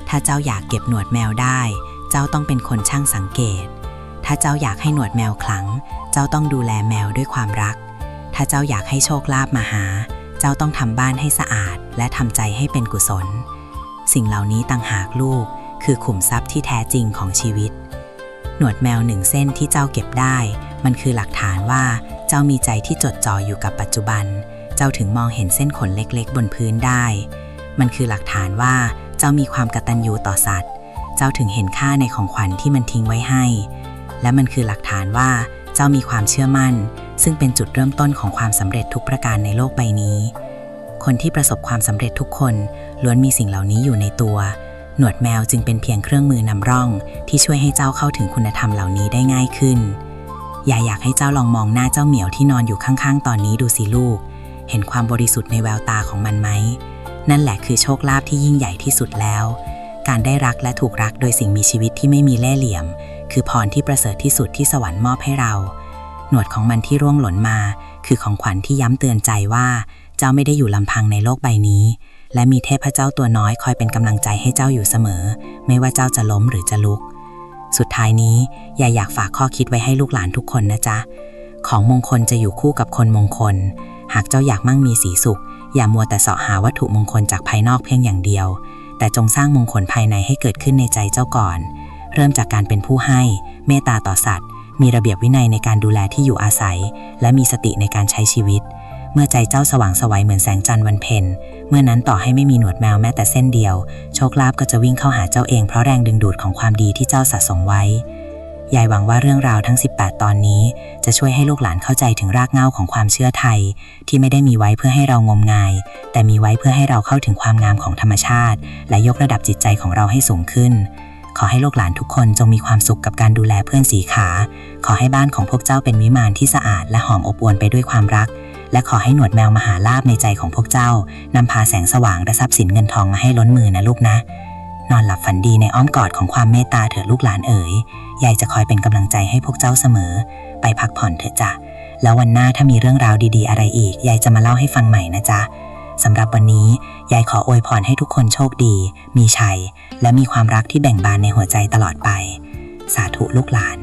ถ้าเจ้าอยากเก็บหนวดแมวได้เจ้าต้องเป็นคนช่างสังเกตถ้าเจ้าอยากให้หนวดแมวขลังเจ้าต้องดูแลแมวด้วยความรักถ้าเจ้าอยากให้โชคลาภมาหาเจ้าต้องทำบ้านให้สะอาดและทำใจให้เป็นกุศลสิ่งเหล่านี้ต่างหากลูกคือขุมทรัพย์ที่แท้จริงของชีวิตหนวดแมวหนึ่งเส้นที่เจ้าเก็บได้มันคือหลักฐานว่าเจ้ามีใจที่จดจ่ออยู่กับปัจจุบันเจ้าถึงมองเห็นเส้นขนเล็กๆบนพื้นได้มันคือหลักฐานว่าเจ้ามีความกตัญญูต่อสัตว์เจ้าถึงเห็นค่าในของขวัญที่มันทิ้งไว้ให้และมันคือหลักฐานว่าเจ้ามีความเชื่อมั่นซึ่งเป็นจุดเริ่มต้นของความสำเร็จทุกประการในโลกใบนี้คนที่ประสบความสำเร็จทุกคนล้วนมีสิ่งเหล่านี้อยู่ในตัวหนวดแมวจึงเป็นเพียงเครื่องมือนำร่องที่ช่วยให้เจ้าเข้าถึงคุณธรรมเหล่านี้ได้ง่ายขึ้นอยากให้เจ้าลองมองหน้าเจ้าเหมียวที่นอนอยู่ข้างๆตอนนี้ดูสิลูกเห็นความบริสุทธิ์ในแววตาของมันไหมนั่นแหละคือโชคลาภที่ยิ่งใหญ่ที่สุดแล้วการได้รักและถูกรักโดยสิ่งมีชีวิตที่ไม่มีเล่ห์เหลี่ยมคือพรที่ประเสริฐที่สุดที่สวรรค์มอบให้เราหนวดของมันที่ร่วงหล่นมาคือของขวัญที่ย้ำเตือนใจว่าเจ้าไม่ได้อยู่ลำพังในโลกใบนี้และมีเทพเจ้าตัวน้อยคอยเป็นกำลังใจให้เจ้าอยู่เสมอไม่ว่าเจ้าจะล้มหรือจะลุกสุดท้ายนี้อยากฝากข้อคิดไว้ให้ลูกหลานทุกคนนะจ๊ะของมงคลจะอยู่คู่กับคนมงคลหากเจ้าอยากมั่งมีสีสุขอย่ามัวแต่เสาะหาวัตถุมงคลจากภายนอกเพียงอย่างเดียวแต่จงสร้างมงคลภายในให้เกิดขึ้นในใจเจ้าก่อนเริ่มจากการเป็นผู้ให้เมตตาต่อสัตว์มีระเบียบวินัยในการดูแลที่อยู่อาศัยและมีสติในการใช้ชีวิตเมื่อใจเจ้าสว่างไสวเหมือนแสงจันทร์วันเพ็ญเมื่อนั้นต่อให้ไม่มีหนวดแมวแม้แต่เส้นเดียวโชคลาภก็จะวิ่งเข้าหาเจ้าเองเพราะแรงดึงดูดของความดีที่เจ้าสะสมไว้ยายหวังว่าเรื่องราวทั้ง18ตอนนี้จะช่วยให้ลูกหลานเข้าใจถึงรากเหง้าของความเชื่อไทยที่ไม่ได้มีไว้เพื่อให้เรางมงายแต่มีไว้เพื่อให้เราเข้าถึงความงามของธรรมชาติและยกระดับจิตใจของเราให้สูงขึ้นขอให้ลูกหลานทุกคนจงมีความสุขกับการดูแลเพื่อนสีขาขอให้บ้านของพวกเจ้าเป็นวิมานที่สะอาดและหอมอบอวลไปด้วยความรักและขอให้หนวดแมวมหาลาภในใจของพวกเจ้านำพาแสงสว่างและทรัพย์สินเงินทองมาให้ล้นมือนะลูกนะนอนหลับฝันดีในอ้อมกอดของความเมตตาเถิดลูกหลานเอ๋ยยายจะคอยเป็นกำลังใจให้พวกเจ้าเสมอไปพักผ่อนเถอะจ้ะแล้ววันหน้าถ้ามีเรื่องราวดีๆอะไรอีกยายจะมาเล่าให้ฟังใหม่นะจ๊ะสำหรับวันนี้ยายขออวยพรให้ทุกคนโชคดีมีชัยและมีความรักที่แบ่งบานในหัวใจตลอดไปสาธุลูกหลาน